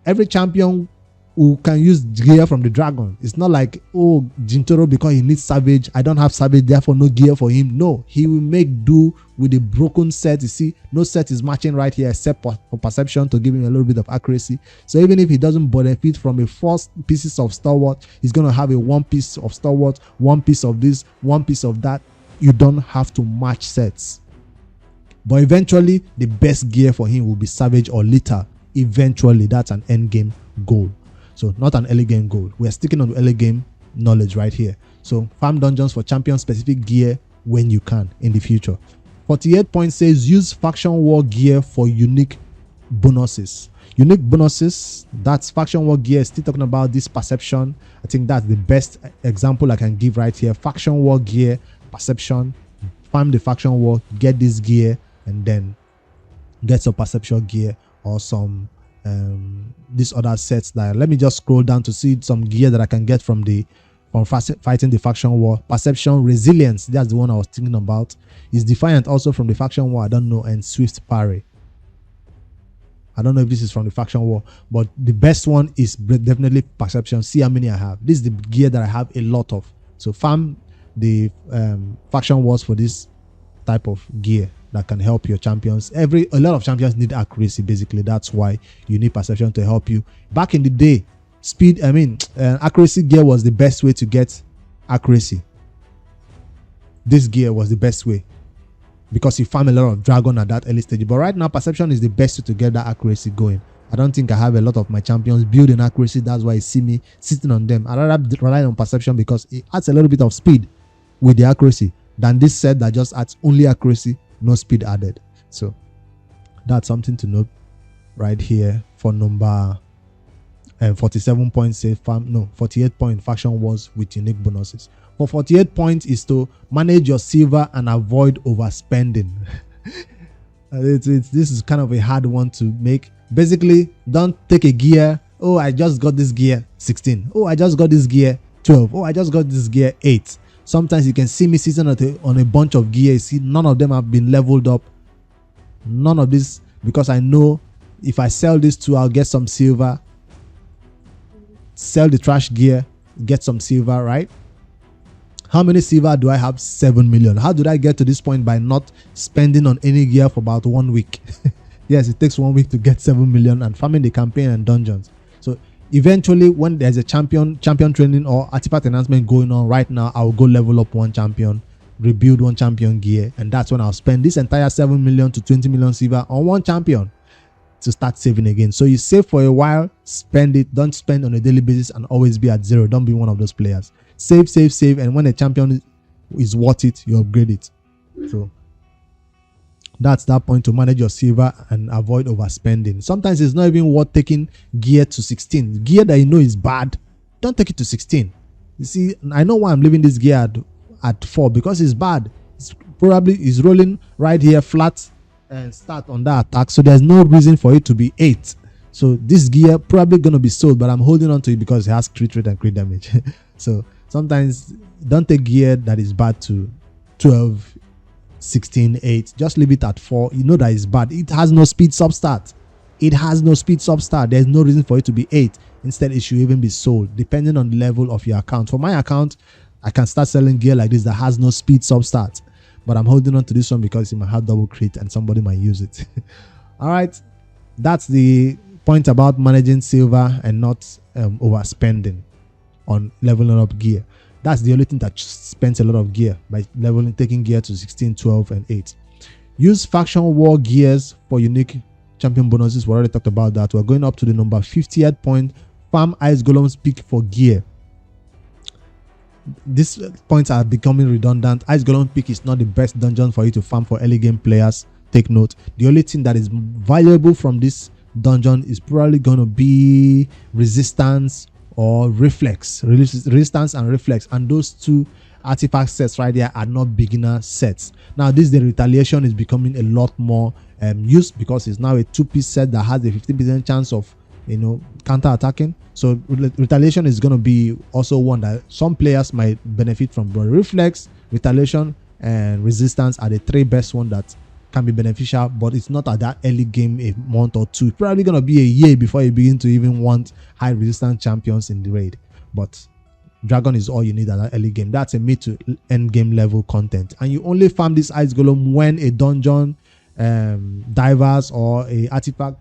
every champion who can use gear from the dragon. It's not like, oh, Jintoro, because he needs savage, I don't have savage, therefore no gear for him. No, he will make do with the broken set. You see, no set is matching right here except for perception to give him a little bit of accuracy. So even if he doesn't benefit from a 4 pieces of stalwart, he's going to have a 1 piece of stalwart, 1 piece of this, 1 piece of that. You don't have to match sets. But eventually, the best gear for him will be savage or lethal. Eventually, that's an end game goal. So not an early game goal. We're sticking on the early game knowledge right here. So farm dungeons for champion specific gear when you can in the future. 48 point says use faction war gear for unique bonuses. Unique bonuses, that's faction war gear. Still talking about this perception. I think that's the best example I can give right here. Faction war gear, perception, farm the faction war, get this gear, and then get some perception gear or some these other sets. That let me just scroll down to see some gear that I can get from fighting the faction war. Perception, resilience, that's the one I was thinking about. Is defiant also from the faction war, I don't know, and swift parry. I don't know if this is from the faction war, but the best one is definitely perception. See how many I have. This is the gear that I have a lot of. So farm the faction wars for this type of gear that can help your champions. A lot of champions need accuracy, basically. That's why you need perception to help you. Back in the day, accuracy gear was the best way to get accuracy. this gear was the best way, because you farm a lot of dragon at that early stage. But right now, perception is the best way to get that accuracy going. I don't think I have a lot of my champions building accuracy. That's why you see me sitting on them. I rather rely on perception because it adds a little bit of speed with the accuracy than this set that just adds only accuracy, no speed added. So that's something to note right here for number 47 points save farm. No, 48 point faction wars with unique bonuses. For 48 points is to manage your silver and avoid overspending. This is kind of a hard one to make. Basically, don't take a gear. Oh, I just got this gear 16. Oh, I just got this gear 12. Oh, I just got this gear 8. Sometimes you can see me sitting on a bunch of gears. See, none of them have been leveled up. None of this, because I know if I sell this two, I'll get some silver. Sell the trash gear, get some silver, right? How many silver do I have? 7 million. How did I get to this point? By not spending on any gear for about 1 week. Yes, it takes 1 week to get 7 million and farming the campaign and dungeons. So eventually, when there's a champion training or artifact enhancement going on right now, I'll go level up one champion, rebuild one champion gear, and that's when I'll spend this entire 7 million to 20 million silver on one champion to start saving again. So you save for a while, spend it. Don't spend on a daily basis and always be at zero. Don't be one of those players. Save, and when a champion is worth it, you upgrade it. So that's that point to manage your silver and avoid overspending. Sometimes it's not even worth taking gear to 16. Gear that you know is bad, don't take it to 16. You see, I know why I'm leaving this gear at 4, because it's bad. It's probably is rolling right here flat and start on that attack, so there's no reason for it to be 8. So this gear probably gonna be sold, but I'm holding on to it because it has crit rate and crit damage. So sometimes don't take gear that is bad to 12, 16, 8. Just leave it at 4. You know that is bad. It has no speed substart. There's no reason for it to be 8. Instead, it should even be sold depending on the level of your account. For my account, I can start selling gear like this that has no speed substart, but I'm holding on to this one because it might have double crit and somebody might use it. All right, that's the point about managing silver and not overspending on leveling up gear. That's the only thing that spends a lot of gear, by taking gear to 16, 12, and 8. Use faction war gears for unique champion bonuses. We already talked about that. We're going up to the number 50th point. Farm Ice Golem's Peak for gear. These points are becoming redundant. Ice Golem Peak is not the best dungeon for you to farm for early game players. Take note. The only thing that is valuable from this dungeon is probably going to be resistance or reflex. Resistance and reflex, and those two artifact sets right there are not beginner sets. Now this, the retaliation is becoming a lot more used because it's now a 2-piece set that has a 50% chance of counter attacking. So retaliation is going to be also one that some players might benefit from. But reflex, retaliation, and resistance are the 3 best ones that can be beneficial, but it's not at that early game, a month or 2. It's probably going to be a year before you begin to even want high resistance champions in the raid. But dragon is all you need at that early game. That's a mid to end game level content, and you only farm this ice golem when a dungeon, divers, or a artifact,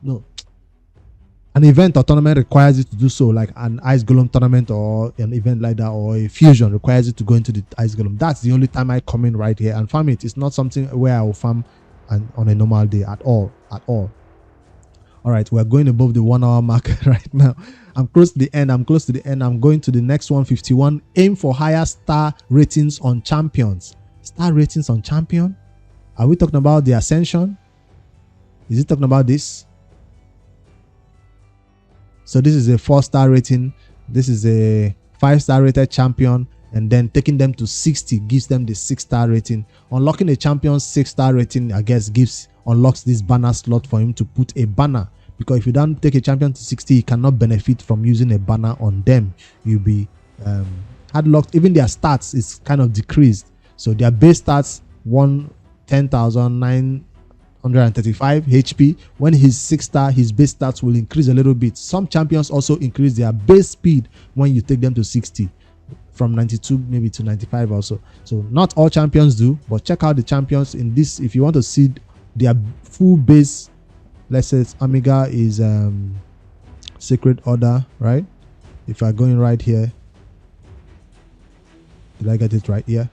an event or tournament requires you to do so, like an ice golem tournament or an event like that, or a fusion requires you to go into the ice golem. That's the only time I come in right here and farm it. It's not something where I will farm on a normal day at all. All right, we're going above the 1 hour mark right now. I'm close to the end. I'm going to the next one, 51. Aim for higher star ratings on champions. Star ratings on champion? Are we talking about the ascension? Is it talking about this? So this is a 4-star rating. This is a 5-star rated champion, and then taking them to 60 gives them the 6-star rating. Unlocking a champion's 6-star rating, I guess, unlocks this banner slot for him to put a banner, because if you don't take a champion to 60, you cannot benefit from using a banner on them. You'll be hardlocked. Even their stats is kind of decreased. So their base stats 10,935 HP. When he's 6-star, his base stats will increase a little bit. Some champions also increase their base speed when you take them to 60, from 92 maybe to 95 also. So not all champions do, but check out the champions in this if you want to see their full base. Let's say Amiga is Sacred Order, right? If I'm going right here, did I get it right here?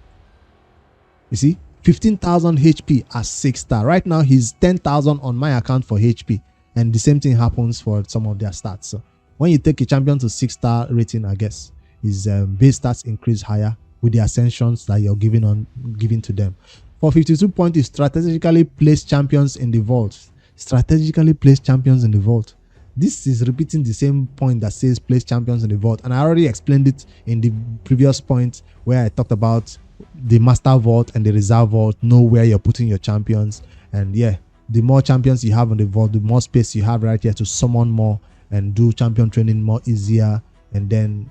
You see, 15,000 HP as 6-star. Right now, he's 10,000 on my account for HP. And the same thing happens for some of their stats. So when you take a champion to 6-star rating, I guess, his base stats increase higher with the ascensions that you're giving to them. For 52 points, is strategically placed champions in the vault. Strategically placed champions in the vault. This is repeating the same point that says place champions in the vault. And I already explained it in the previous point where I talked about the master vault and the reserve vault. Know where you're putting your champions. And yeah, the more champions you have in the vault, the more space you have right here to summon more and do champion training more easier. And then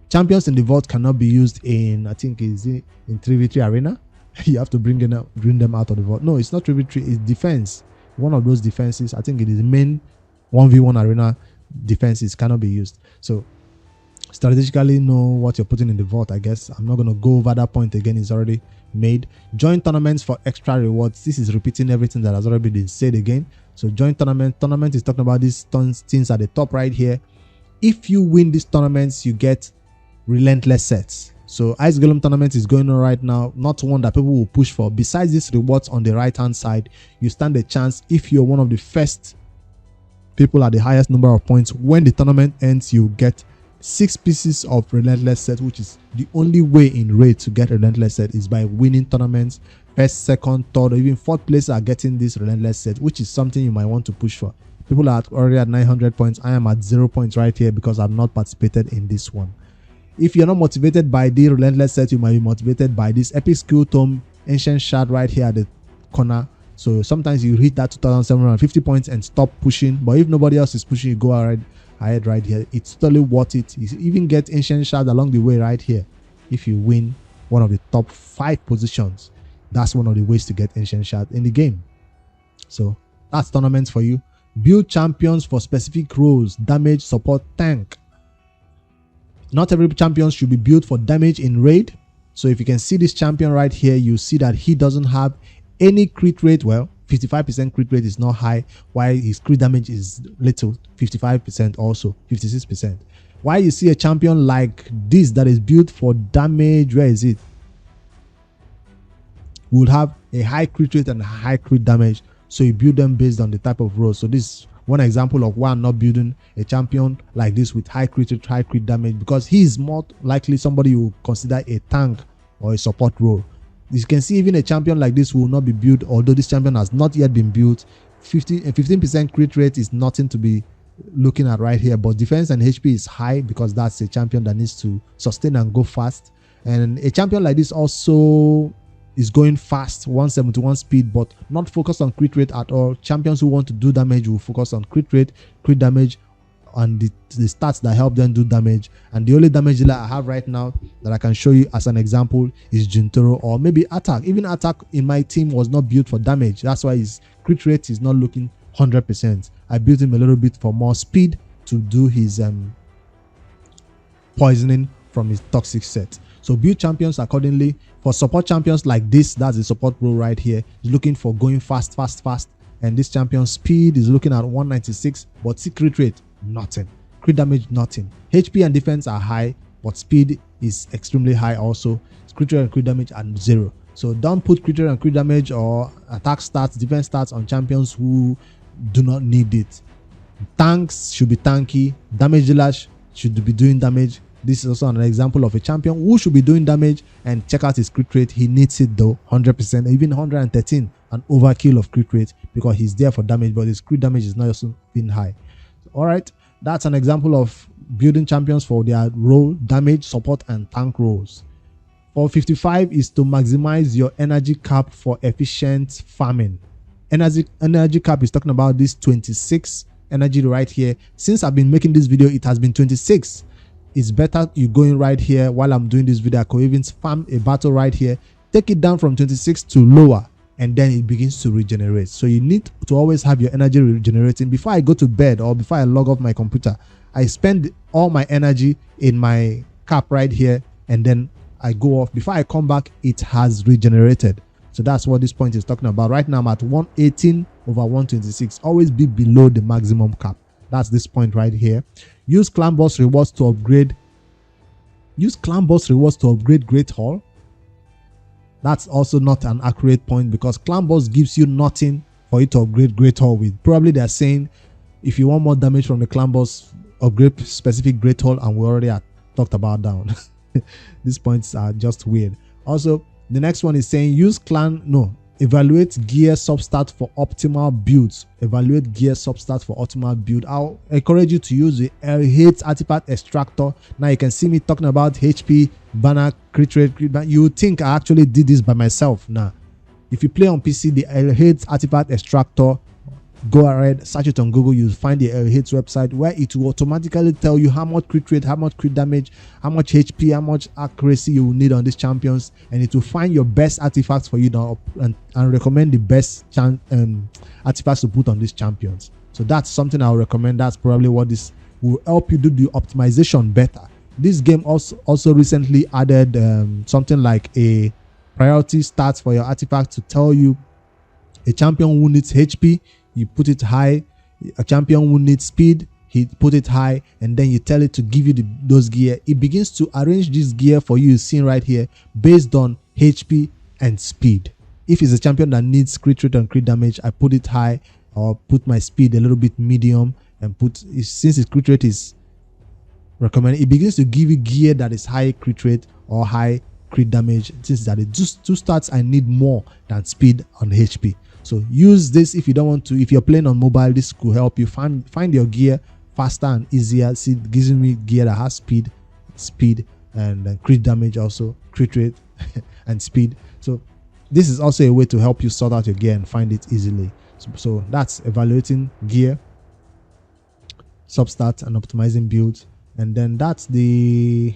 champions in the vault cannot be used in, I think, is it in 3v3 arena? You have to bring them out of the vault. No, it's not 3v3, it's defense. One of those defenses, I think it is the main 1v1 arena defenses cannot be used. So strategically know what you're putting in the vault. I guess I'm not going to go over that point again. It's already made. Join tournaments for extra rewards. This is repeating everything that has already been said again. So join tournament is talking about these things at the top right here. If you win these tournaments, you get relentless sets. So Ice Golem tournament is going on right now, not one that people will push for. Besides these rewards on the right hand side, you stand a chance if you're one of the first people at the highest number of points. When the tournament ends, you get 6 pieces of relentless set, which is the only way in raid to get relentless set is by winning tournaments. First, second, third, or even fourth place are getting this relentless set, which is something you might want to push for. People are already at 900 points. I am at 0 points right here because I've not participated in this one. If you're not motivated by the relentless set, you might be motivated by this epic skill tome ancient shard right here at the corner. So sometimes you hit that 2,750 points and stop pushing, but if nobody else is pushing, you go ahead right here. It's totally worth it. You even get ancient shard along the way right here. If you win one of the top 5 positions, that's one of the ways to get ancient shard in the game. So that's tournaments for you. Build champions for specific roles: damage, support, tank. Not every champion should be built for damage in raid. So if you can see this champion right here, you see that he doesn't have any crit rate. Well, 55% crit rate is not high, while his crit damage is little, 55%, also 56%. Why you see a champion like this that is built for damage, where is it? Would have a high crit rate and high crit damage. So you build them based on the type of role. So this is one example of why I'm not building a champion like this with high crit rate, high crit damage, because he is more likely somebody you consider a tank or a support role. You can see even a champion like this will not be built, although this champion has not yet been built. 15% crit rate is nothing to be looking at right here, but defense and HP is high because that's a champion that needs to sustain and go fast. And a champion like this also is going fast, 171 speed, but not focused on crit rate at all. Champions who want to do damage will focus on crit rate, crit damage, and the stats that help them do damage. And the only damage dealer I have right now that I can show you as an example is Juntoro, or maybe Attack. Even Attack in my team was not built for damage. That's why his crit rate is not looking 100%. I built him a little bit for more speed to do his poisoning from his toxic set. So build champions accordingly. For support champions like this, that's the support role right here, is looking for going fast. And this champion speed is looking at 196, but crit rate, nothing. Crit damage, nothing. HP and defense are high, but speed is extremely high also. Crit rate and crit damage are 0. So don't put crit rate and crit damage or attack stats, defense stats on champions who do not need it. Tanks should be tanky. Damage dealers should be doing damage. This is also an example of a champion who should be doing damage, and check out his crit rate. He needs it though, 100%, even 113, an overkill of crit rate, because he's there for damage, but his crit damage is not also being high. All right, that's an example of building champions for their role: damage, support, and tank roles. For 55 is to maximize your energy cap for efficient farming. Energy cap is talking about this 26 energy right here. Since I've been making this video, it has been 26. It's better you going right here while I'm doing this video. I could even farm a battle right here, take it down from 26 to lower, and then it begins to regenerate. So you need to always have your energy regenerating. Before I go to bed or before I log off my computer, I spend all my energy in my cap right here, and then I go off. Before I come back, it has regenerated. So that's what this point is talking about. Right now I'm at 118 over 126. Always be below the maximum cap. That's this point right here. Use clan boss rewards to upgrade. Use clan boss rewards to upgrade Great Hall. That's also not an accurate point, because clan boss gives you nothing for you to upgrade Great Hall with. Probably they're saying if you want more damage from the clan boss, upgrade specific Great Hall, and we already had talked about that one. These points are just weird. Also, the next one is saying evaluate gear substat for optimal builds. Evaluate gear substat for optimal build. I'll encourage you to use the L8 artifact extractor. Now you can see me talking about HP, banner, crit rate. You would think I actually did this by myself. Now, if you play on PC, the L8 artifact extractor, go ahead, search it on Google. You'll find the L8 website, where it will automatically tell you how much crit rate, how much crit damage, how much HP, how much accuracy you will need on these champions, and it will find your best artifacts for you now and recommend the best artifacts to put on these champions. So that's something I'll recommend. That's probably what this will help you do the optimization better. This game also recently added something like a priority stats for your artifact to tell you a champion who needs HP, you put it high. A champion who needs speed, he put it high, and then you tell it to give you those gear. It begins to arrange this gear for you, seen right here, based on HP and speed. If it's a champion that needs crit rate and crit damage, I put it high, or put my speed a little bit medium, and since its crit rate is recommended, it begins to give you gear that is high crit rate or high crit damage. Since that is two stats I need more than speed on HP. So use this if you don't want to. If you're playing on mobile, this could help you find your gear faster and easier. See, it gives me gear that has speed, and crit damage, also crit rate and speed. So this is also a way to help you sort out your gear and find it easily. So that's evaluating gear substats and optimizing builds. And then that's the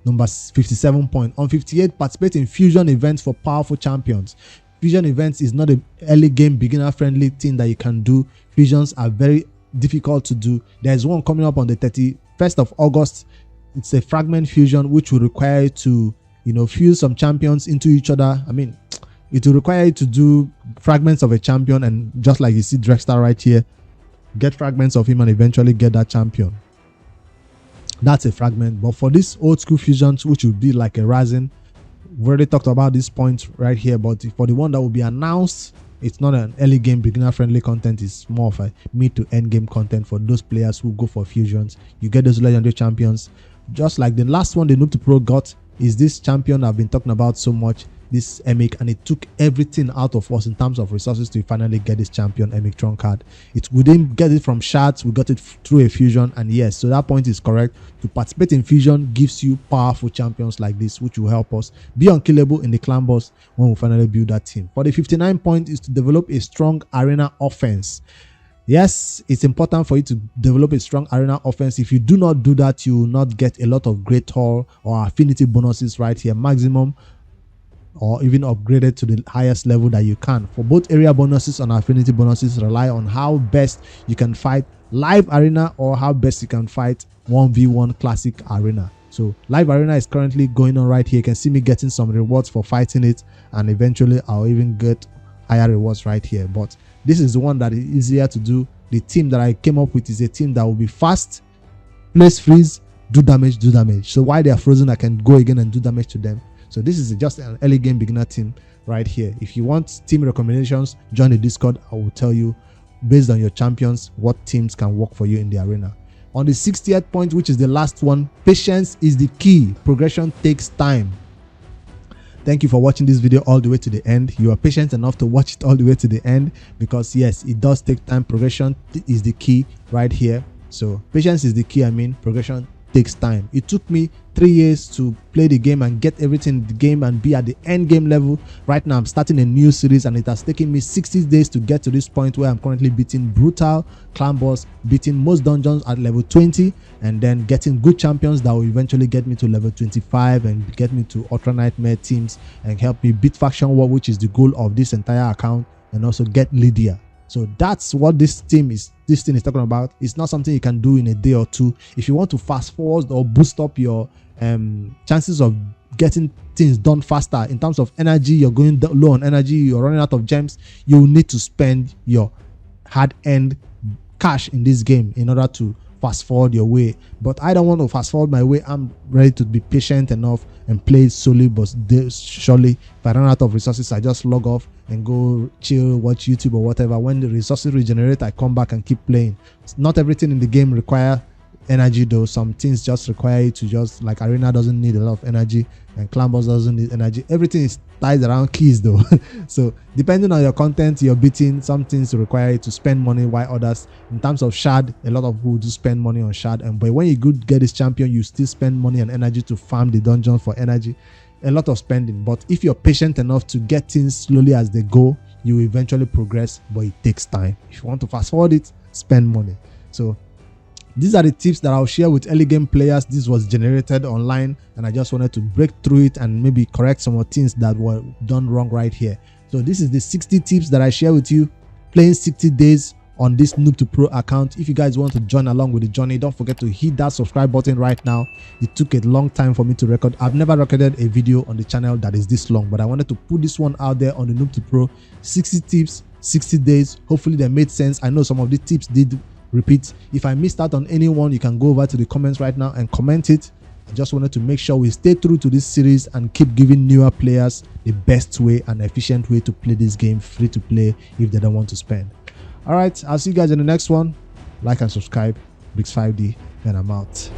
number 57 point. On 58, participate in fusion events for powerful champions. Fusion events is not an early game beginner friendly thing that you can do. Fusions are very difficult to do. There's one coming up on the 31st of August. It's a fragment fusion, which will require you to fuse some champions into each other. I mean, it will require you to do fragments of a champion, and just like you see Drexter right here, get fragments of him and eventually get that champion. That's a fragment. But for this old school fusions, which will be like a Razin, we've already talked about this point right here. But for the one that will be announced, it's not an early game beginner friendly content. It's more of a mid to end game content for those players who go for fusions. You get those legendary champions, just like the last one the Noob2Pro got is this champion I've been talking about so much, this Emic, and it took everything out of us in terms of resources to finally get this champion Emic Tron card. We didn't get it from shards, we got it through a fusion. And yes, so that point is correct. To participate in fusion gives you powerful champions like this, which will help us be unkillable in the clan boss when we finally build that team. For the 59 point is to develop a strong arena offense. Yes, it's important for you to develop a strong arena offense. If you do not do that, you will not get a lot of great haul or affinity bonuses right here, maximum or even upgraded to the highest level that you can. For both area bonuses and affinity bonuses, rely on how best you can fight live arena or how best you can fight 1v1 classic arena. So live arena is currently going on right here. You can see me getting some rewards for fighting it, and eventually I'll even get higher rewards right here. But this is the one that is easier to do. The team that I came up with is a team that will be fast, place freeze, do damage. So while they are frozen, I can go again and do damage to them. So this is just an early game beginner team right here. If you want team recommendations, join the Discord. I will tell you based on your champions what teams can work for you in the arena. On the 60th point, which is the last one, patience is the key. Progression takes time. Thank you for watching this video all the way to the end. You are patient enough to watch it all the way to the end, because yes, it does take time. Progression is the key right here. So patience is the key. Progression takes time. It took me 3 years to play the game and get everything in the game and be at the end game level. Right now I'm starting a new series, and it has taken me 60 days to get to this point where I'm currently beating brutal clan boss, beating most dungeons at level 20, and then getting good champions that will eventually get me to level 25 and get me to Ultra Nightmare teams and help me beat faction war, which is the goal of this entire account, and also get Lydia. So that's what this thing is talking about. It's not something you can do in a day or two. If you want to fast forward or boost up your chances of getting things done faster in terms of energy, you're going low on energy, you're running out of gems, you will need to spend your hard-earned cash in this game in order to fast forward your way. But I don't want to fast forward my way. I'm ready to be patient enough and play it solely, but surely if I run out of resources, I just log off and go chill, watch YouTube or whatever. When the resources regenerate, I come back and keep playing. Not everything in the game require energy though. Some things just require you to just, like arena doesn't need a lot of energy and clan boss doesn't need energy. Everything is tied around keys though. So depending on your content you're beating, some things require you to spend money, while others, in terms of shard, a lot of people do spend money on shard, and but when you get this champion, you still spend money and energy to farm the dungeon for energy. A lot of spending, but if you're patient enough to get things slowly as they go, you will eventually progress, but it takes time. If you want to fast forward it, spend money. So these are the tips that I'll share with early game players. This was generated online and I just wanted to break through it and maybe correct some of things that were done wrong right here. So this is the 60 tips that I share with you, playing 60 days on this Noob2Pro account. If you guys want to join along with the journey, don't forget to hit that subscribe button right now. It took a long time for me to record. I've never recorded a video on the channel that is this long, but I wanted to put this one out there on the Noob2Pro. 60 tips, 60 days. Hopefully they made sense. I know some of the tips did repeat. If I missed out on anyone, you can go over to the comments right now and comment it. I just wanted to make sure we stay true to this series and keep giving newer players the best way and efficient way to play this game, free to play, if they don't want to spend. All right, I'll see you guys in the next one. Like and subscribe. Bricks5D, and I'm out.